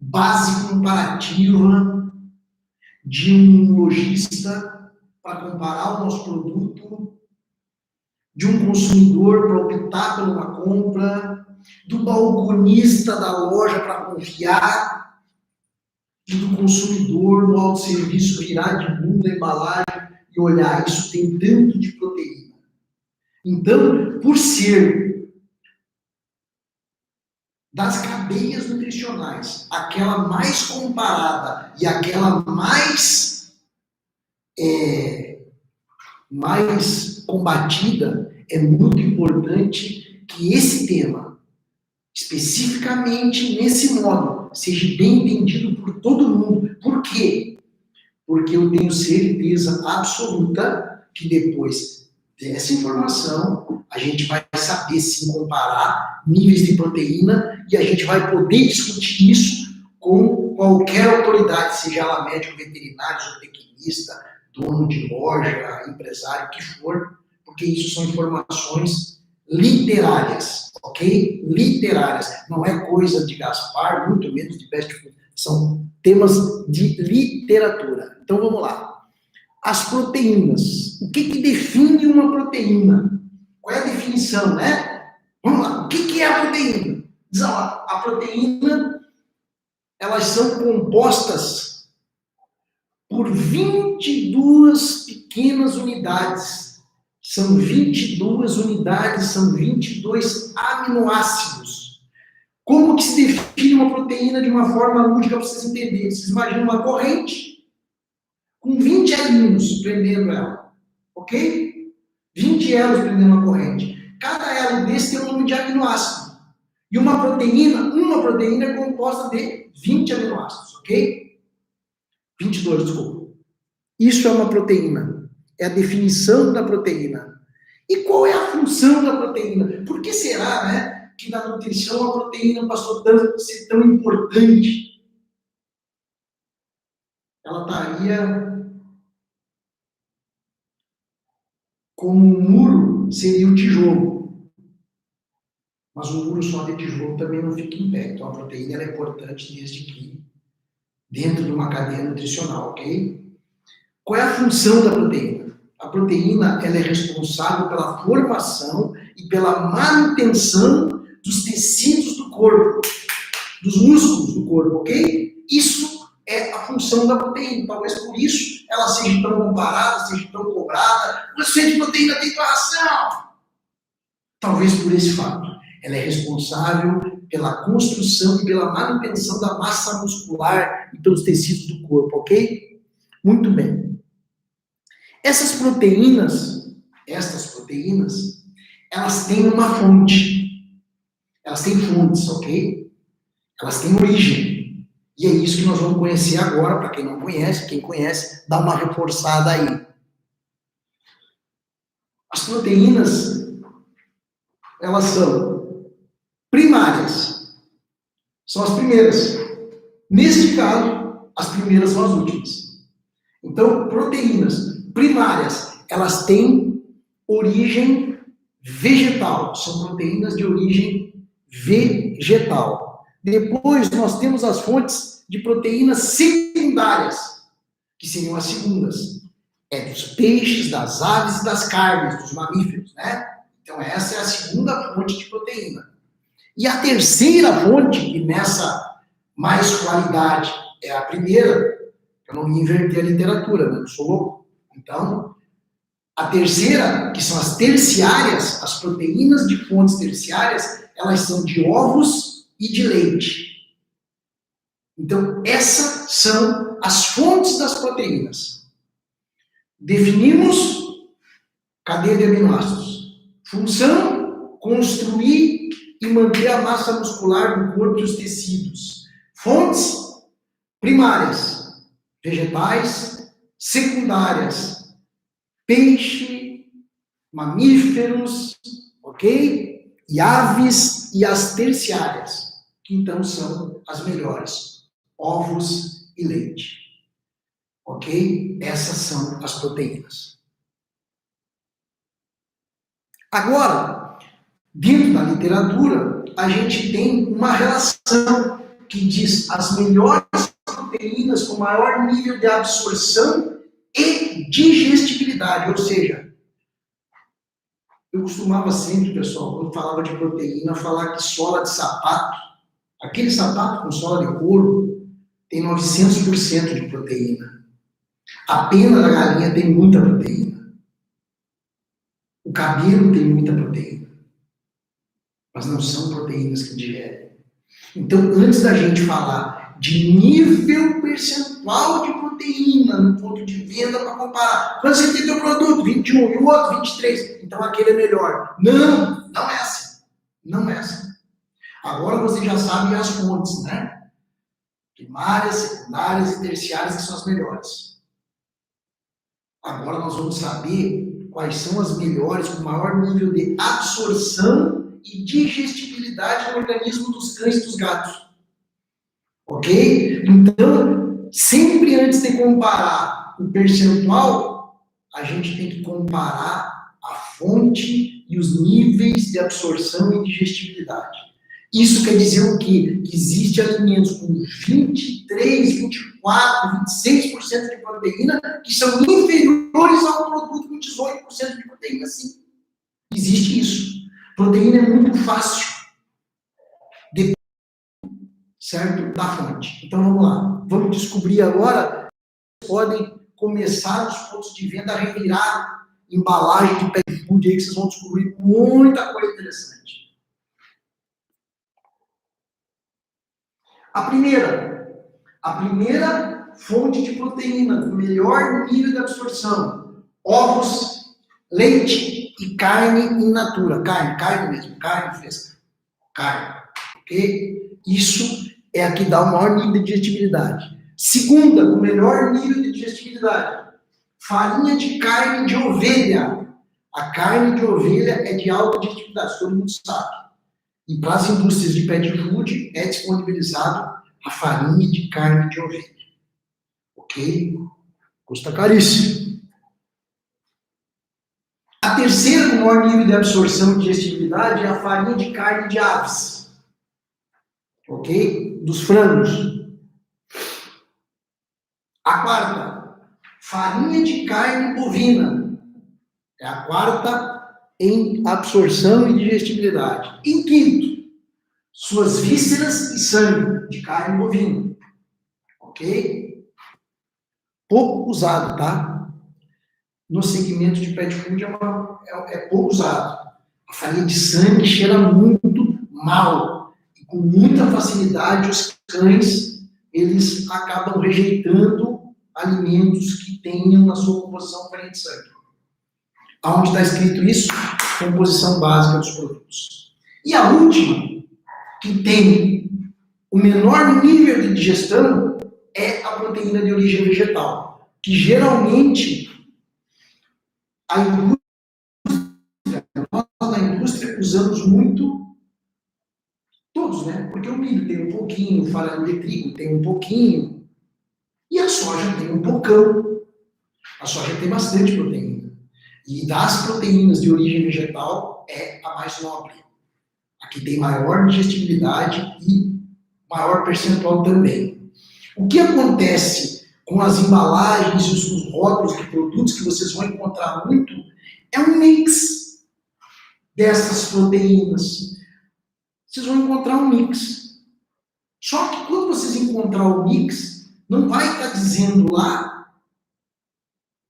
base comparativa de um lojista para comparar o nosso produto, de um consumidor para optar por uma compra, do balconista da loja para confiar, e do consumidor no autosserviço virar de bunda a embalagem e olhar, isso tem tanto de proteína. Então, por ser das cadeias nutricionais, aquela mais comparada e aquela mais combatida, é muito importante que esse tema, especificamente nesse modo, seja bem entendido por todo mundo. Por quê? Porque eu tenho certeza absoluta que depois dessa informação, a gente vai saber sim comparar níveis de proteína e a gente vai poder discutir isso com qualquer autoridade, seja ela médico, veterinário, zootecnista, dono de loja, empresário, o que for, porque isso são informações literárias, ok? Literárias. Não é coisa de Gaspar, muito menos de Best Food. São temas de literatura. Então vamos lá. As proteínas. O que define uma proteína? Qual é a definição, né? Vamos lá. O que é a proteína? Diz lá. A proteína, elas são compostas por 22 pequenas unidades. São 22 unidades, são 22 aminoácidos. Como que se define uma proteína de uma forma lúdica para vocês entenderem? Vocês imaginam uma corrente com 20 elinhos prendendo ela, ok? 20 elos prendendo uma corrente. Cada elo desse tem um nome de aminoácido. E uma proteína é composta de 20 aminoácidos, ok? 22, desculpa. Isso é uma proteína. É a definição da proteína. E qual é a função da proteína? Por que será, né, que na nutrição a proteína passou a ser tão importante? Ela estaria como um muro, seria o tijolo. Mas um muro só de tijolo também não fica em pé. Então a proteína ela é importante desde que dentro de uma cadeia nutricional, ok? Qual é a função da proteína? A proteína ela é responsável pela formação e pela manutenção dos tecidos do corpo, dos músculos do corpo, ok? Isso é a função da proteína. Talvez por isso ela seja tão comparada, seja tão cobrada. Você de proteína tem tua ração. Talvez por esse fato. Ela é responsável pela construção e pela manutenção da massa muscular e pelos tecidos do corpo, ok? Muito bem. Estas proteínas, elas têm uma fonte. Elas têm fontes, ok? Elas têm origem. E é isso que nós vamos conhecer agora. Para quem não conhece, quem conhece, dá uma reforçada aí. As proteínas, elas são primárias. São as primeiras. Neste caso, as primeiras são as últimas. Então, proteínas primárias, elas têm origem vegetal, são proteínas de origem vegetal. Depois, nós temos as fontes de proteínas secundárias, que seriam as segundas. É dos peixes, das aves e das carnes, dos mamíferos, né? Então, essa é a segunda fonte de proteína. E a terceira fonte, que nessa mais qualidade é a primeira, eu não ia inverter a literatura, né? Eu sou louco. Então, a terceira, que são as terciárias, as proteínas de fontes terciárias, elas são de ovos e de leite. Então, essas são as fontes das proteínas. Definimos cadeia de aminoácidos. Função, construir e manter a massa muscular do corpo e os tecidos. Fontes primárias, vegetais, secundárias, peixe, mamíferos, ok? E aves e as terciárias, que então são as melhores, ovos e leite. Ok? Essas são as proteínas. Agora, dentro da literatura, a gente tem uma relação que diz as melhores proteínas com maior nível de absorção e digestibilidade. Ou seja, eu costumava sempre, pessoal, quando falava de proteína, falar que sola de sapato, aquele sapato com sola de couro, tem 900% de proteína. A pena da galinha tem muita proteína. O cabelo tem muita proteína. Mas não são proteínas que digerem. Então, antes da gente falar de nível percentual de proteína no ponto de venda para comparar, quando você tem teu produto, 21 e o outro 23, então aquele é melhor. Não, não é assim. Não é assim. Agora você já sabe as fontes, né? Primárias, secundárias e terciárias, que são as melhores. Agora nós vamos saber quais são as melhores com maior nível de absorção e digestibilidade no organismo dos cães e dos gatos. Ok? Então, sempre antes de comparar o percentual, a gente tem que comparar a fonte e os níveis de absorção e digestibilidade. Isso quer dizer o quê? Que existem alimentos com 23, 24, 26% de proteína que são inferiores ao produto com 18% de proteína, sim. Existe isso. Proteína é muito fácil, certo? Da fonte. Então vamos lá. Vamos descobrir agora. Podem começar os pontos de venda a revirar embalagem de pet food aí que vocês vão descobrir muita coisa interessante. A primeira fonte de proteína com melhor nível de absorção: ovos, leite e carne in natura. Carne mesmo, carne fresca. Carne, ok? Isso é a que dá o maior nível de digestibilidade. Segunda, com melhor nível de digestibilidade: farinha de carne de ovelha. A carne de ovelha é de alta digestibilidade, todo mundo sabe. E para as indústrias de pet food é disponibilizado a farinha de carne de ovelha. Ok? Custa caríssimo. A terceira com maior nível de absorção e digestibilidade é a farinha de carne de aves. Ok? Dos frangos. A quarta, farinha de carne bovina. É a quarta em absorção e digestibilidade. Em quinto, suas vísceras e sangue de carne bovina. Ok? Pouco usado, tá? No segmento de pet food é pouco usado. A farinha de sangue cheira muito mal. E com muita facilidade os cães, eles acabam rejeitando alimentos que tenham na sua composição farinha de sangue. Aonde está escrito isso? Composição básica dos produtos. E a última, que tem o menor nível de digestão, é a proteína de origem vegetal, que geralmente nós na indústria usamos muito, todos, né? Porque o milho tem um pouquinho, o farelo de trigo tem um pouquinho, e a soja tem um pocão. A soja tem bastante proteína. E das proteínas de origem vegetal, é a mais nobre. A que tem maior digestibilidade e maior percentual também. O que acontece com as embalagens e os rótulos de produtos que vocês vão encontrar muito é um mix dessas proteínas. Vocês vão encontrar um mix. Só que quando vocês encontrar o mix, não vai estar dizendo lá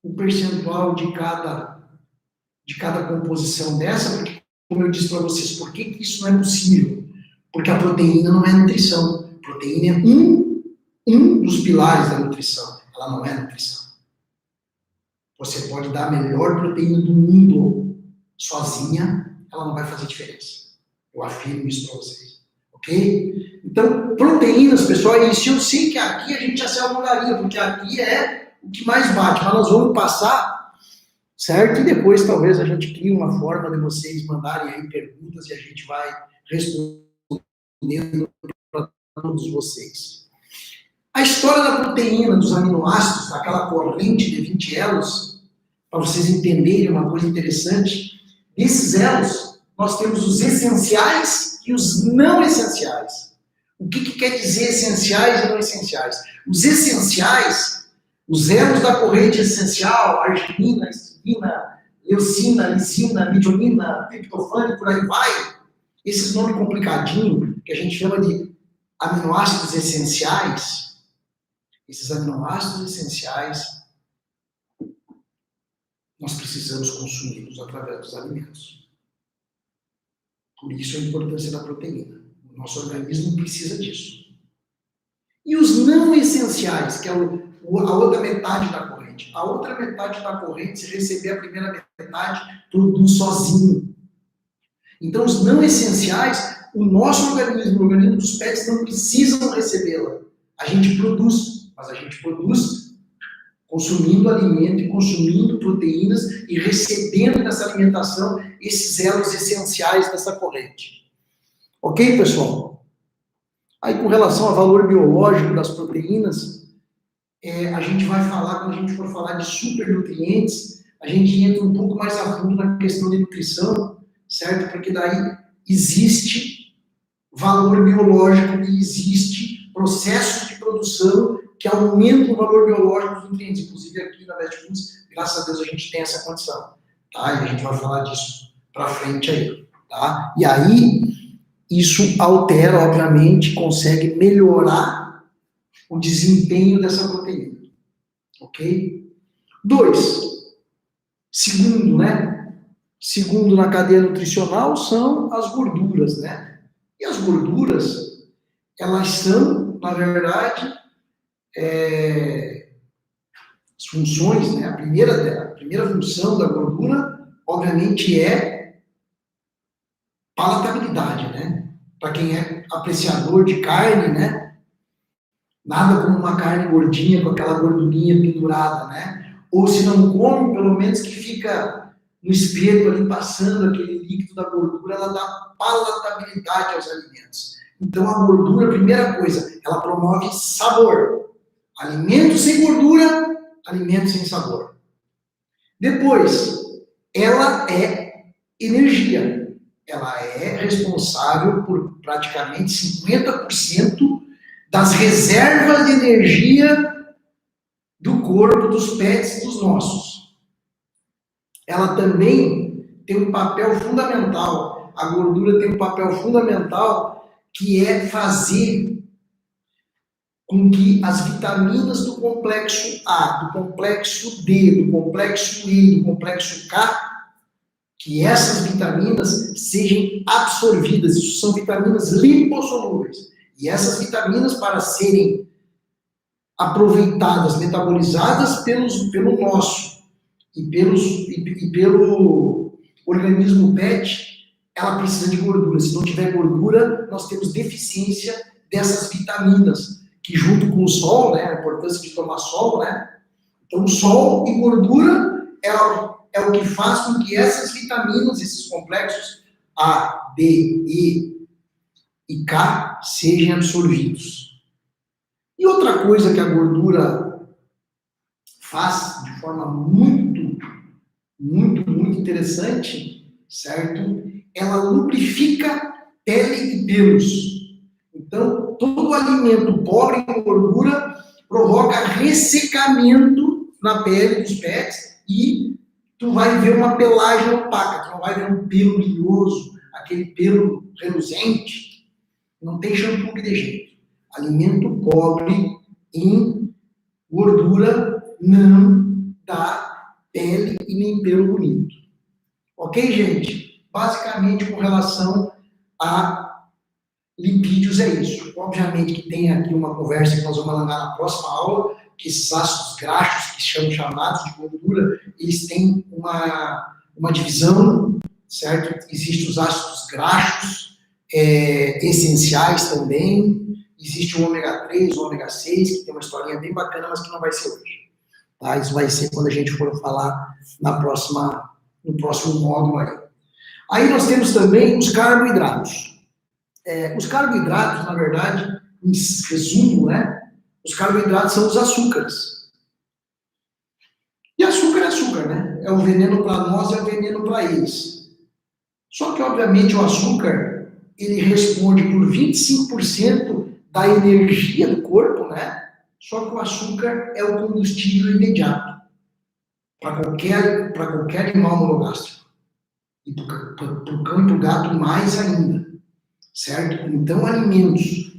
o percentual de cada composição dessa, porque, como eu disse para vocês, por que isso não é possível? Porque a proteína não é nutrição. A proteína é um dos pilares da nutrição. Ela não é nutrição. Você pode dar a melhor proteína do mundo sozinha, ela não vai fazer diferença. Eu afirmo isso para vocês. Ok? Então, proteínas, pessoal, é isso. Eu sei que aqui a gente já se alongaria, porque aqui é o que mais bate, mas nós vamos passar, certo? E depois talvez a gente crie uma forma de vocês mandarem aí perguntas e a gente vai respondendo para todos vocês. A história da proteína, dos aminoácidos, daquela corrente de 20 elos, para vocês entenderem uma coisa interessante, desses elos, nós temos os essenciais e os não essenciais. O que quer dizer essenciais e não essenciais? Os essenciais, os elos da corrente essencial, arginina, histidina, leucina, lisina, midionina, triptofano, por aí vai, esses nomes complicadinhos, que a gente chama de aminoácidos essenciais, esses aminoácidos essenciais, nós precisamos consumi-los através dos alimentos. Por isso a importância da proteína. O nosso organismo precisa disso. E os não essenciais, que é a outra metade da corrente. A outra metade da corrente, se receber a primeira metade, produz sozinho. Então, os não essenciais, o nosso organismo, o organismo dos pets, não precisam recebê-la. A gente produz, mas a gente produz consumindo alimento e consumindo proteínas e recebendo nessa alimentação esses elos essenciais dessa corrente. Ok, pessoal? Aí, com relação ao valor biológico das proteínas, a gente vai falar, quando a gente for falar de supernutrientes, a gente entra um pouco mais a fundo na questão de nutrição, certo? Porque daí existe valor biológico e existe processos de produção que aumentam o valor biológico dos nutrientes. Inclusive aqui na Best Foods, graças a Deus a gente tem essa condição, tá? E a gente vai falar disso para frente aí, tá? E aí, isso altera, obviamente, consegue melhorar o desempenho dessa proteína, ok? 2. Segundo, né? Segundo na cadeia nutricional são as gorduras, né? E as gorduras, elas são, na verdade, as funções, né? A primeira função da gordura, obviamente, é palatabilidade, né? Para quem é apreciador de carne, né? Nada como uma carne gordinha com aquela gordurinha pendurada, né? Ou se não come, pelo menos que fica no espeto ali passando aquele líquido da gordura, ela dá palatabilidade aos alimentos. Então a gordura, primeira coisa, ela promove sabor. Alimento sem gordura, alimento sem sabor. Depois, ela é energia. Ela é responsável por praticamente 50% das reservas de energia do corpo dos pets e dos nossos. Ela também tem um papel fundamental, a gordura tem um papel fundamental, que é fazer com que as vitaminas do complexo A, do complexo D, do complexo E, do complexo K, que essas vitaminas sejam absorvidas. Isso são vitaminas lipossolúveis. E essas vitaminas, para serem aproveitadas, metabolizadas pelo nosso e pelo organismo PET, ela precisa de gordura. Se não tiver gordura, nós temos deficiência dessas vitaminas, que junto com o sol, né, a importância de tomar sol, né? Então, sol e gordura é o que faz com que essas vitaminas, esses complexos A, D, E e K sejam absorvidos. E outra coisa que a gordura faz de forma muito, muito, muito interessante, certo? Ela lubrifica pele e pelos. Então, todo alimento pobre em gordura provoca ressecamento na pele dos pets e tu vai ver uma pelagem opaca, tu não vai ver um pelo brilhoso, aquele pelo reluzente. Não tem shampoo que dê jeito. Alimento pobre em gordura não dá pele e nem pelo bonito. Ok, gente? Basicamente, com relação a lipídios é isso. Obviamente que tem aqui uma conversa que nós vamos alongar na próxima aula, que esses ácidos graxos, que são chamados de gordura, eles têm uma divisão, certo? Existem os ácidos graxos essenciais também, existe o ômega 3, o ômega 6, que tem uma historinha bem bacana, mas que não vai ser hoje. Tá? Isso vai ser quando a gente for falar no próximo módulo aí. Aí nós temos também os carboidratos. Os carboidratos, na verdade, em resumo, né? Os carboidratos são os açúcares. E açúcar é açúcar, né? É o veneno para nós, é o veneno para eles. Só que, obviamente, o açúcar, ele responde por 25% da energia do corpo, né? Só que o açúcar é o combustível imediato para qualquer animal monogástrico. E para o cão e para o gato mais ainda. Certo? Então, alimentos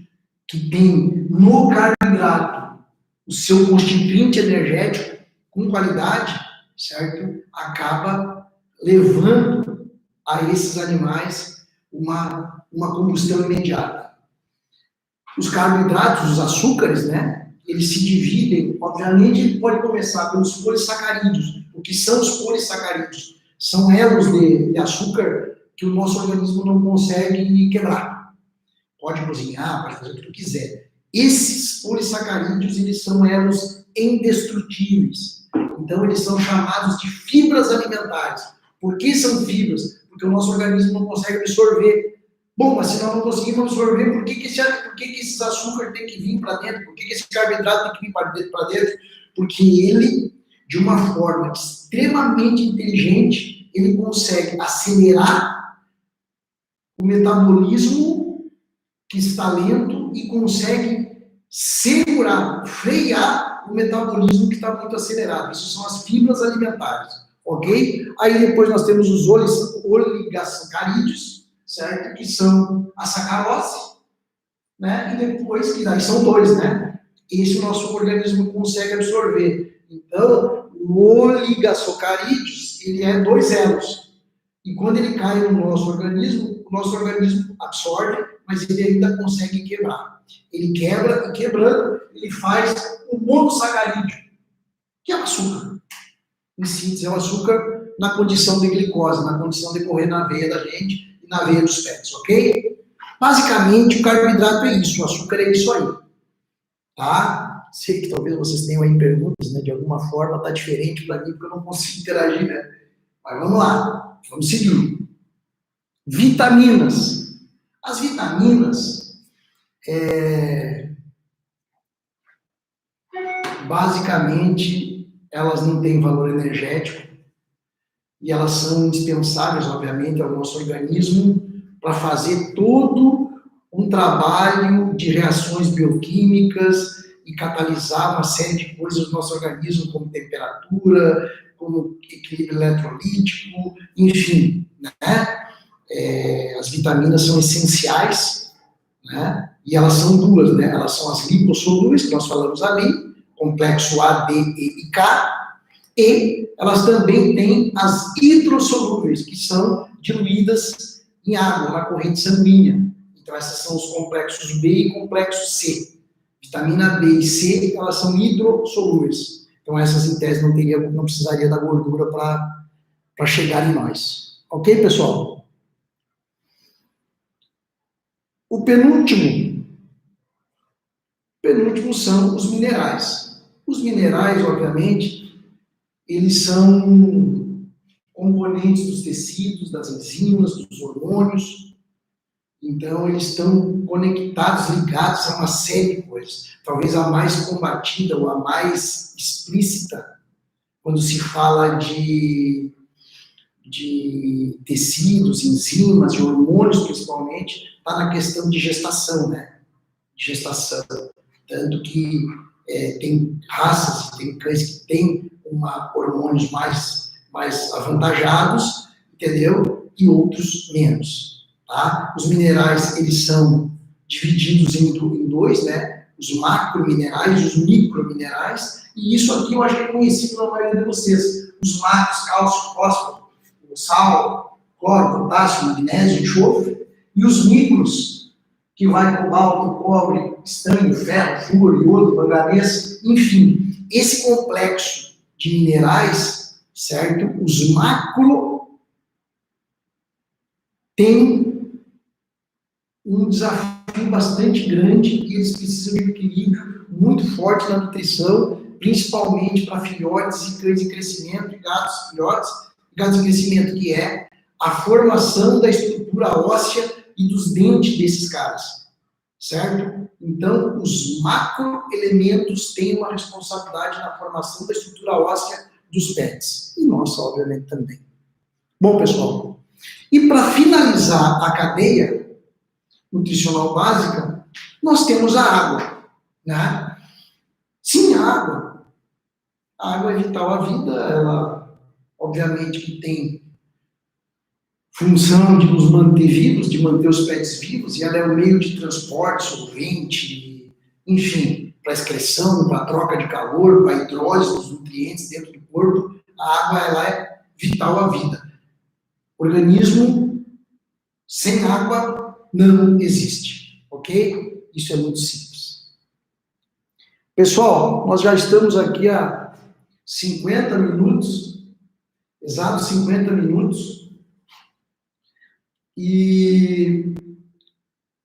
que têm no carboidrato o seu constituinte energético com qualidade, certo? Acaba levando a esses animais uma combustão imediata. Os carboidratos, os açúcares, né? Eles se dividem, obviamente, ele pode começar pelos polissacarídeos. O que são os polissacarídeos? São elos de açúcar que o nosso organismo não consegue quebrar. Pode cozinhar, pode fazer o que tu quiser. Esses polissacarídeos, eles são elos indestrutíveis. Então, eles são chamados de fibras alimentares. Por que são fibras? Porque o nosso organismo não consegue absorver. Bom, mas se nós não conseguimos absorver, por que esses açúcares têm que vir para dentro? Por que esse carboidrato tem que vir para dentro? Porque ele, de uma forma extremamente inteligente, ele consegue acelerar o metabolismo que está lento e consegue segurar, frear o metabolismo que está muito acelerado. Isso são as fibras alimentares, ok? Aí depois nós temos os oligosacarídeos, certo? Que são a sacarose, né? E depois, que daí são dois, né? Esse o nosso organismo consegue absorver. Então, o oligosacarídeos, ele é dois elos. E quando ele cai no nosso organismo, o nosso organismo absorve, mas ele ainda consegue quebrar. Ele quebra e quebrando, ele faz o monossacarídeo, que é o açúcar. Em síntese, é o açúcar na condição de glicose, na condição de correr na veia da gente e na veia dos pets, ok? Basicamente, o carboidrato é isso, o açúcar é isso aí. Tá? Sei que talvez vocês tenham aí perguntas, né? De alguma forma está diferente para mim, porque eu não consigo interagir, né? Mas vamos lá, vamos seguir. Vitaminas. As vitaminas, basicamente, elas não têm valor energético e elas são indispensáveis, obviamente, ao nosso organismo para fazer todo um trabalho de reações bioquímicas e catalisar uma série de coisas no nosso organismo, como temperatura, como equilíbrio eletrolítico, enfim, né? As vitaminas são essenciais, né? E elas são duas, né? Elas são as lipossolúveis, que nós falamos ali, complexo A, D, E e K, e elas também têm as hidrossolúveis, que são diluídas em água, na corrente sanguínea. Então, essas são os complexos B e complexo C. Vitamina B e C, elas são hidrossolúveis. Então, essas, em tese, não precisaria da gordura para chegar em nós. Ok, pessoal? O penúltimo são os minerais. Os minerais, obviamente, eles são componentes dos tecidos, das enzimas, dos hormônios. Então, eles estão conectados, ligados a uma série de coisas. Talvez a mais combatida ou a mais explícita quando se fala de tecidos, enzimas, de hormônios principalmente, está na questão de gestação, né? Gestação. Tanto que tem raças, tem cães que têm hormônios mais avantajados, entendeu? E outros menos, tá? Os minerais, eles são divididos em dois, né? Os macrominerais e os microminerais, e isso aqui eu acho que é conhecido na maioria de vocês. Os macros, cálcio, fósforo, sal, cloro, potássio, magnésio, enxofre, e os micros, que vai cobalto, cobre, estanho, ferro, flúor, iodo, manganês, enfim, esse complexo de minerais, certo? Os macro têm um desafio bastante grande e eles precisam de um equilíbrio muito forte na nutrição, principalmente para filhotes e cães em crescimento, e gatos filhotes, gatos em crescimento, que é a formação da estrutura óssea e dos dentes desses caras, certo? Então, os macroelementos têm uma responsabilidade na formação da estrutura óssea dos pets, e nossa, obviamente, também. Bom, pessoal, e para finalizar a cadeia nutricional básica, nós temos a água, né? Sim, a água. A água é vital à vida, ela, obviamente, que tem função de nos manter vivos, de manter os pets vivos, e ela é o meio de transporte, solvente, enfim, para excreção, para troca de calor, para hidrólise dos nutrientes dentro do corpo. A água, ela é vital à vida. Organismo sem água não existe, ok? Isso é muito simples. Pessoal, nós já estamos aqui há 50 minutos, exatos 50 minutos, e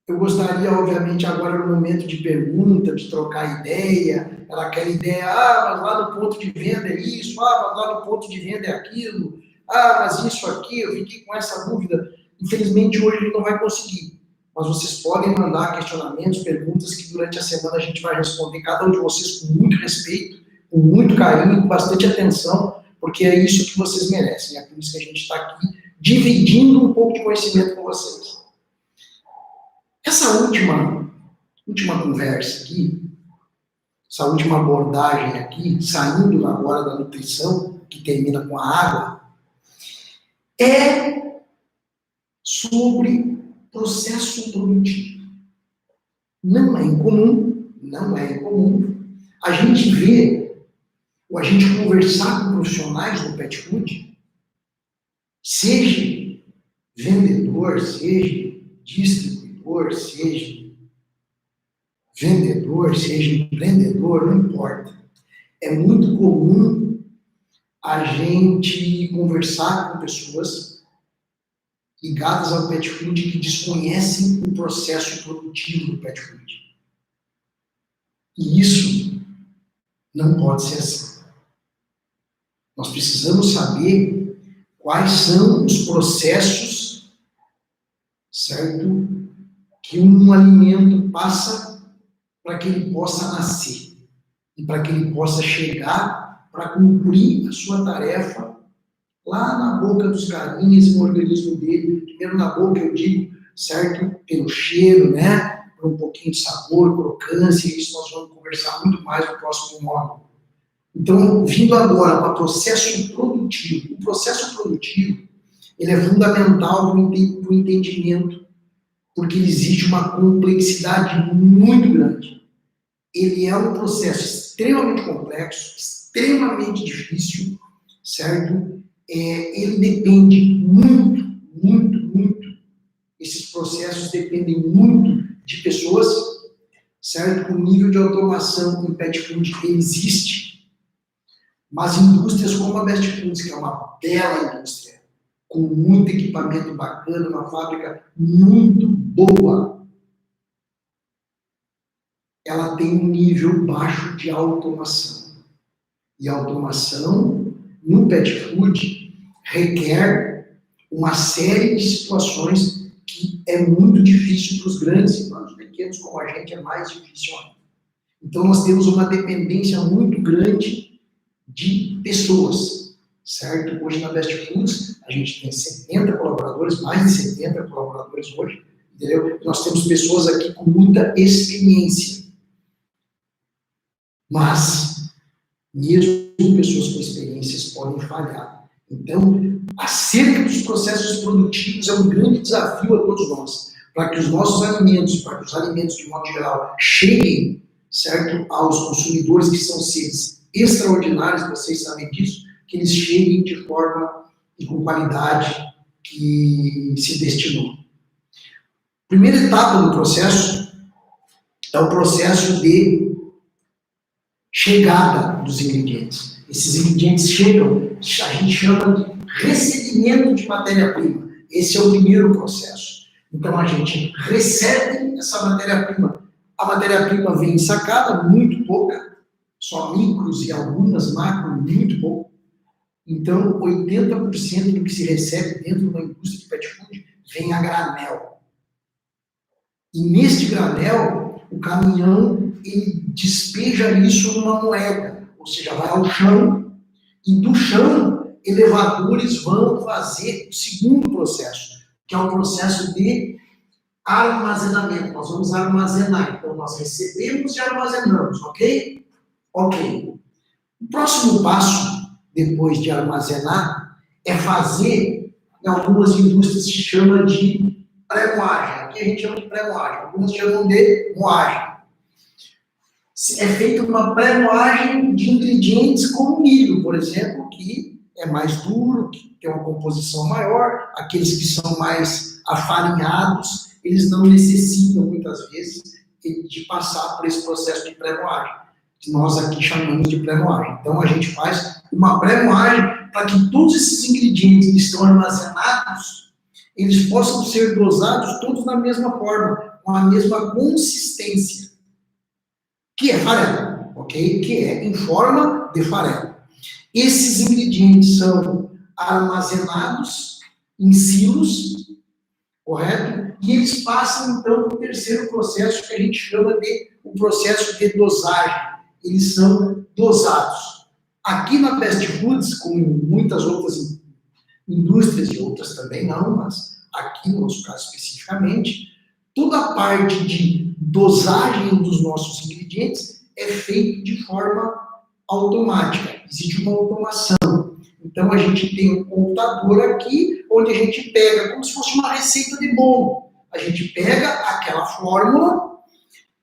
eu gostaria, obviamente, agora no momento de pergunta, de trocar ideia, aquela ideia, mas lá no ponto de venda é isso, mas lá no ponto de venda é aquilo, mas isso aqui, eu fiquei com essa dúvida. Infelizmente, hoje a gente não vai conseguir, mas vocês podem mandar questionamentos, perguntas, que durante a semana a gente vai responder, cada um de vocês com muito respeito, com muito carinho, com bastante atenção, porque é isso que vocês merecem, é por isso que a gente está aqui, dividindo um pouco de conhecimento com vocês. Essa última conversa aqui, essa última abordagem aqui, saindo agora da nutrição, que termina com a água, é sobre processo produtivo. Não é incomum a gente ver, ou a gente conversar com profissionais do pet food, seja vendedor, seja distribuidor, seja vendedor, seja empreendedor, não importa. É muito comum a gente conversar com pessoas ligadas ao pet food que desconhecem o processo produtivo do pet food. E isso não pode ser assim. Nós precisamos saber quais são os processos, certo, que um alimento passa para que ele possa nascer e para que ele possa chegar para cumprir a sua tarefa lá na boca dos carinhas e no organismo dele. Primeiro na boca, eu digo, certo, pelo cheiro, né, por um pouquinho de sabor, crocância, e isso nós vamos conversar muito mais no próximo módulo. Então, vindo agora para o processo produtivo. O processo produtivo, ele é fundamental para o entendimento, porque existe uma complexidade muito grande. Ele é um processo extremamente complexo, extremamente difícil, certo? Ele depende muito, esses processos dependem muito de pessoas, certo? O nível de automação em pet food existe, mas indústrias como a Best Foods, que é uma bela indústria, com muito equipamento bacana, uma fábrica muito boa, ela tem um nível baixo de automação. E a automação no pet food requer uma série de situações que é muito difícil para os grandes, e para os pequenos como a gente é mais difícil ainda. Então nós temos uma dependência muito grande de pessoas, certo? Hoje na Best Foods, a gente tem 70 colaboradores, mais de 70 colaboradores hoje, entendeu? Nós temos pessoas aqui com muita experiência. Mas, mesmo pessoas com experiências podem falhar. Então, acerca dos processos produtivos é um grande desafio a todos nós, para que os nossos alimentos, para que os alimentos de modo geral cheguem, certo, aos consumidores que são seres extraordinários, vocês sabem disso, que eles cheguem de forma e com qualidade que se destinou. Primeira etapa do processo é o processo de chegada dos ingredientes. Esses ingredientes chegam, a gente chama de recebimento de matéria-prima. Esse é o primeiro processo. Então a gente recebe essa matéria-prima. A matéria-prima vem ensacada, muito pouca, só micros e algumas macros, muito pouco. Então 80% do que se recebe dentro da indústria de pet food vem a granel. E neste granel, o caminhão ele despeja isso numa moeda, ou seja, vai ao chão, e do chão, elevadores vão fazer o segundo processo, que é o processo de armazenamento. Nós vamos armazenar, então nós recebemos e armazenamos, ok? Ok. O próximo passo, depois de armazenar, é fazer, em algumas indústrias se chama de pré-moagem. Aqui a gente chama de pré-moagem, algumas chamam de moagem. É feita uma pré-moagem de ingredientes como milho, por exemplo, que é mais duro, que tem uma composição maior. Aqueles que são mais afarinhados, eles não necessitam, muitas vezes, de passar por esse processo de pré-moagem, que nós aqui chamamos de pré-moagem. Então, a gente faz uma pré-moagem para que todos esses ingredientes que estão armazenados, eles possam ser dosados todos da mesma forma, com a mesma consistência, que é farelo, ok? Que é em forma de farelo. Esses ingredientes são armazenados em silos, correto? E eles passam, então, para o terceiro processo, que a gente chama de o processo de dosagem. Eles são dosados. Aqui na Best Foods, como em muitas outras indústrias, e outras também não, mas aqui no nosso caso especificamente, toda a parte de dosagem dos nossos ingredientes é feito de forma automática. Existe uma automação. Então, a gente tem um computador aqui, onde a gente pega, como se fosse uma receita de bolo. A gente pega aquela fórmula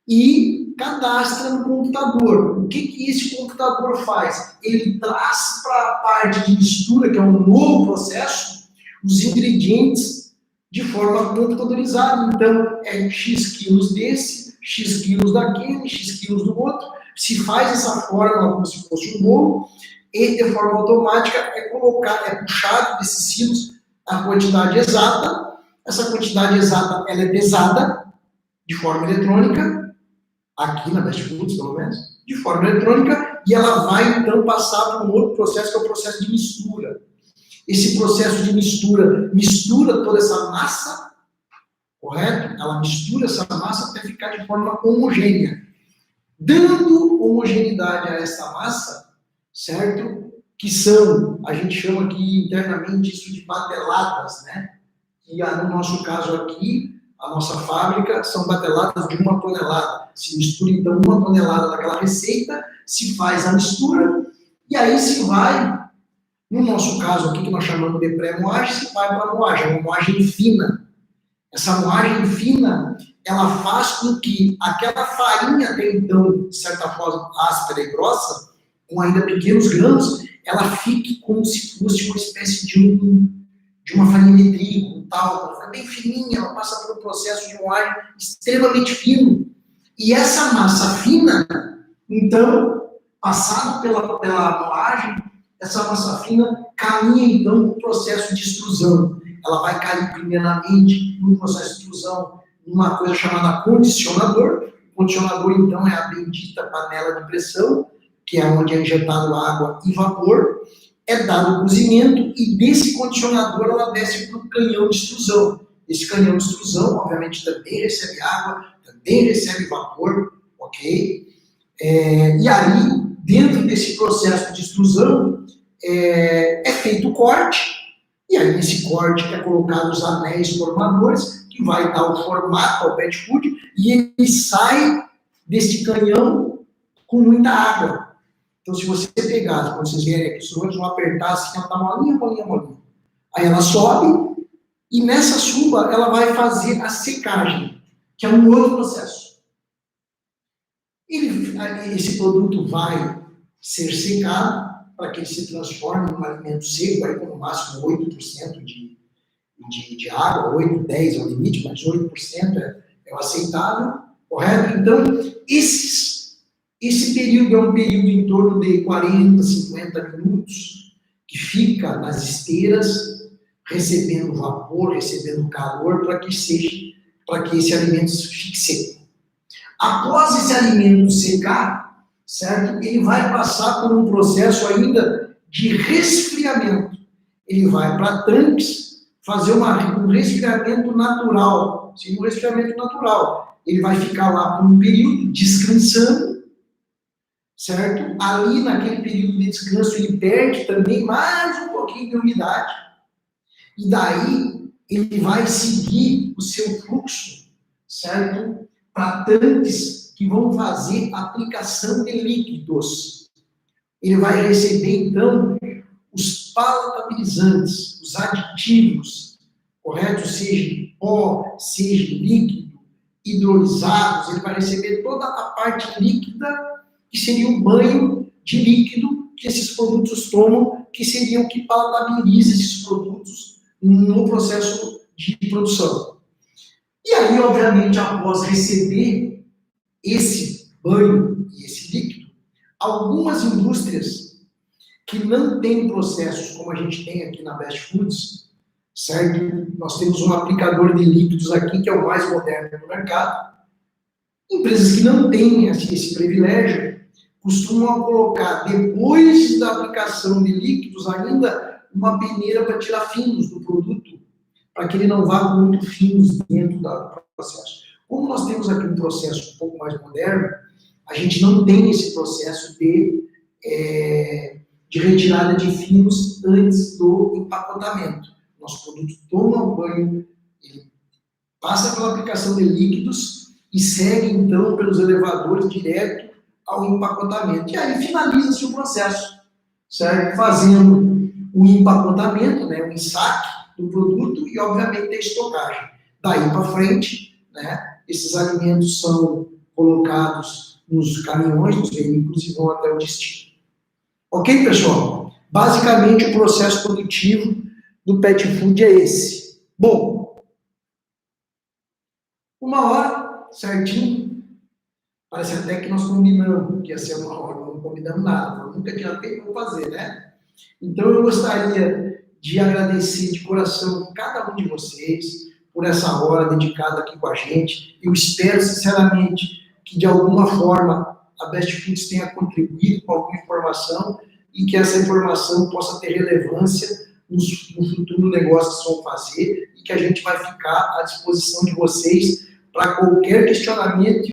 e cadastra no computador. O que esse computador faz? Ele traz para a parte de mistura, que é um novo processo, os ingredientes de forma computadorizada. Então, é X quilos desse, X quilos daquele, X quilos do outro. Se faz essa fórmula como se fosse um bolo, e de forma automática é puxado desses silos a quantidade exata. Essa quantidade exata ela é pesada de forma eletrônica, aqui na Best Foods, pelo menos, de forma eletrônica, e ela vai então passar por um outro processo, que é o processo de mistura. Esse processo de mistura toda essa massa, correto? Ela mistura essa massa até ficar de forma homogênea. Dando homogeneidade a essa massa, certo? Que são, a gente chama aqui internamente isso de bateladas, né? E no nosso caso aqui, a nossa fábrica, são bateladas de 1 tonelada. Se mistura, então, 1 tonelada daquela receita, se faz a mistura, e aí se vai, no nosso caso aqui, que nós chamamos de pré-moagem, se vai para a moagem, uma moagem fina. Essa moagem fina, ela faz com que aquela farinha, até então, de certa forma, áspera e grossa, com ainda pequenos grãos, ela fique como se fosse uma espécie de uma farinha de trigo, tal. Ela fica bem fininha, ela passa por um processo de moagem extremamente fino. E essa massa fina, então, passado pela moagem, essa massa fina caminha, então, para o processo de extrusão. Ela vai cair, primeiramente, no processo de extrusão, numa coisa chamada condicionador. O condicionador, então, é a bendita panela de pressão, que é onde é injetado água e vapor. É dado o cozimento, e desse condicionador ela desce para o canhão de extrusão. Esse canhão de extrusão, obviamente, também recebe água, também recebe vapor, ok? E aí, dentro desse processo de extrusão, é feito o corte, e aí nesse corte é colocado os anéis formadores, que vai dar o formato ao pet food, e ele sai deste canhão com muita água. Então, se você pegar, quando vocês vierem aqui, os vão apertar assim, ela tá molinha, molinha, molinha. Aí ela sobe, e nessa suba ela vai fazer a secagem, que é um outro processo. Esse produto vai ser secado para que ele se transforme em um alimento seco, aí com no máximo 8% de água, 8, 10 é o limite, mas 8% é o aceitável, correto? Então, esse período é um período em torno de 40, 50 minutos, que fica nas esteiras, recebendo vapor, recebendo calor, para que esse alimento fique seco. Após esse alimento secar, certo? Ele vai passar por um processo ainda de resfriamento. Ele vai para tanques fazer um resfriamento natural. Sim, um resfriamento natural. Ele vai ficar lá por um período descansando, certo? Ali, naquele período de descanso, ele perde também mais um pouquinho de umidade. E daí, ele vai seguir o seu fluxo, certo? Para tanques que vão fazer aplicação de líquidos. Ele vai receber, então, os palatabilizantes, os aditivos, correto? Seja em pó, seja em líquido, hidrolisados, ele vai receber toda a parte líquida, que seria o banho de líquido que esses produtos tomam, que seria o que palatabiliza esses produtos no processo de produção. E aí, obviamente, após receber esse banho e esse líquido, algumas indústrias que não têm processos como a gente tem aqui na Best Foods, certo? Nós temos um aplicador de líquidos aqui, que é o mais moderno do mercado. Empresas que não têm esse privilégio costumam colocar, depois da aplicação de líquidos, ainda uma peneira para tirar finos do produto, para que ele não vá muito finos dentro do processo. Como nós temos aqui um processo um pouco mais moderno, a gente não tem esse processo de retirada de finos antes do empacotamento. Nosso produto toma o banho, ele passa pela aplicação de líquidos e segue, então, pelos elevadores direto ao empacotamento. E aí finaliza-se o processo, certo? Fazendo o empacotamento, né, o ensaque do produto e, obviamente, a estocagem. Daí para frente, né, esses alimentos são colocados nos caminhões, nos veículos e vão até o destino. Ok, pessoal? Basicamente, o processo produtivo do pet food é esse. Bom, 1 hora, certinho. Parece até que nós combinamos que ia ser 1 hora, não combinamos nada. Eu nunca tinha tempo para fazer, né? Então, eu gostaria de agradecer de coração cada um de vocês por essa hora dedicada aqui com a gente. Eu espero, sinceramente, que de alguma forma a Best Foods tenha contribuído com alguma informação e que essa informação possa ter relevância no futuro negócio que vocês vão fazer e que a gente vai ficar à disposição de vocês para qualquer questionamento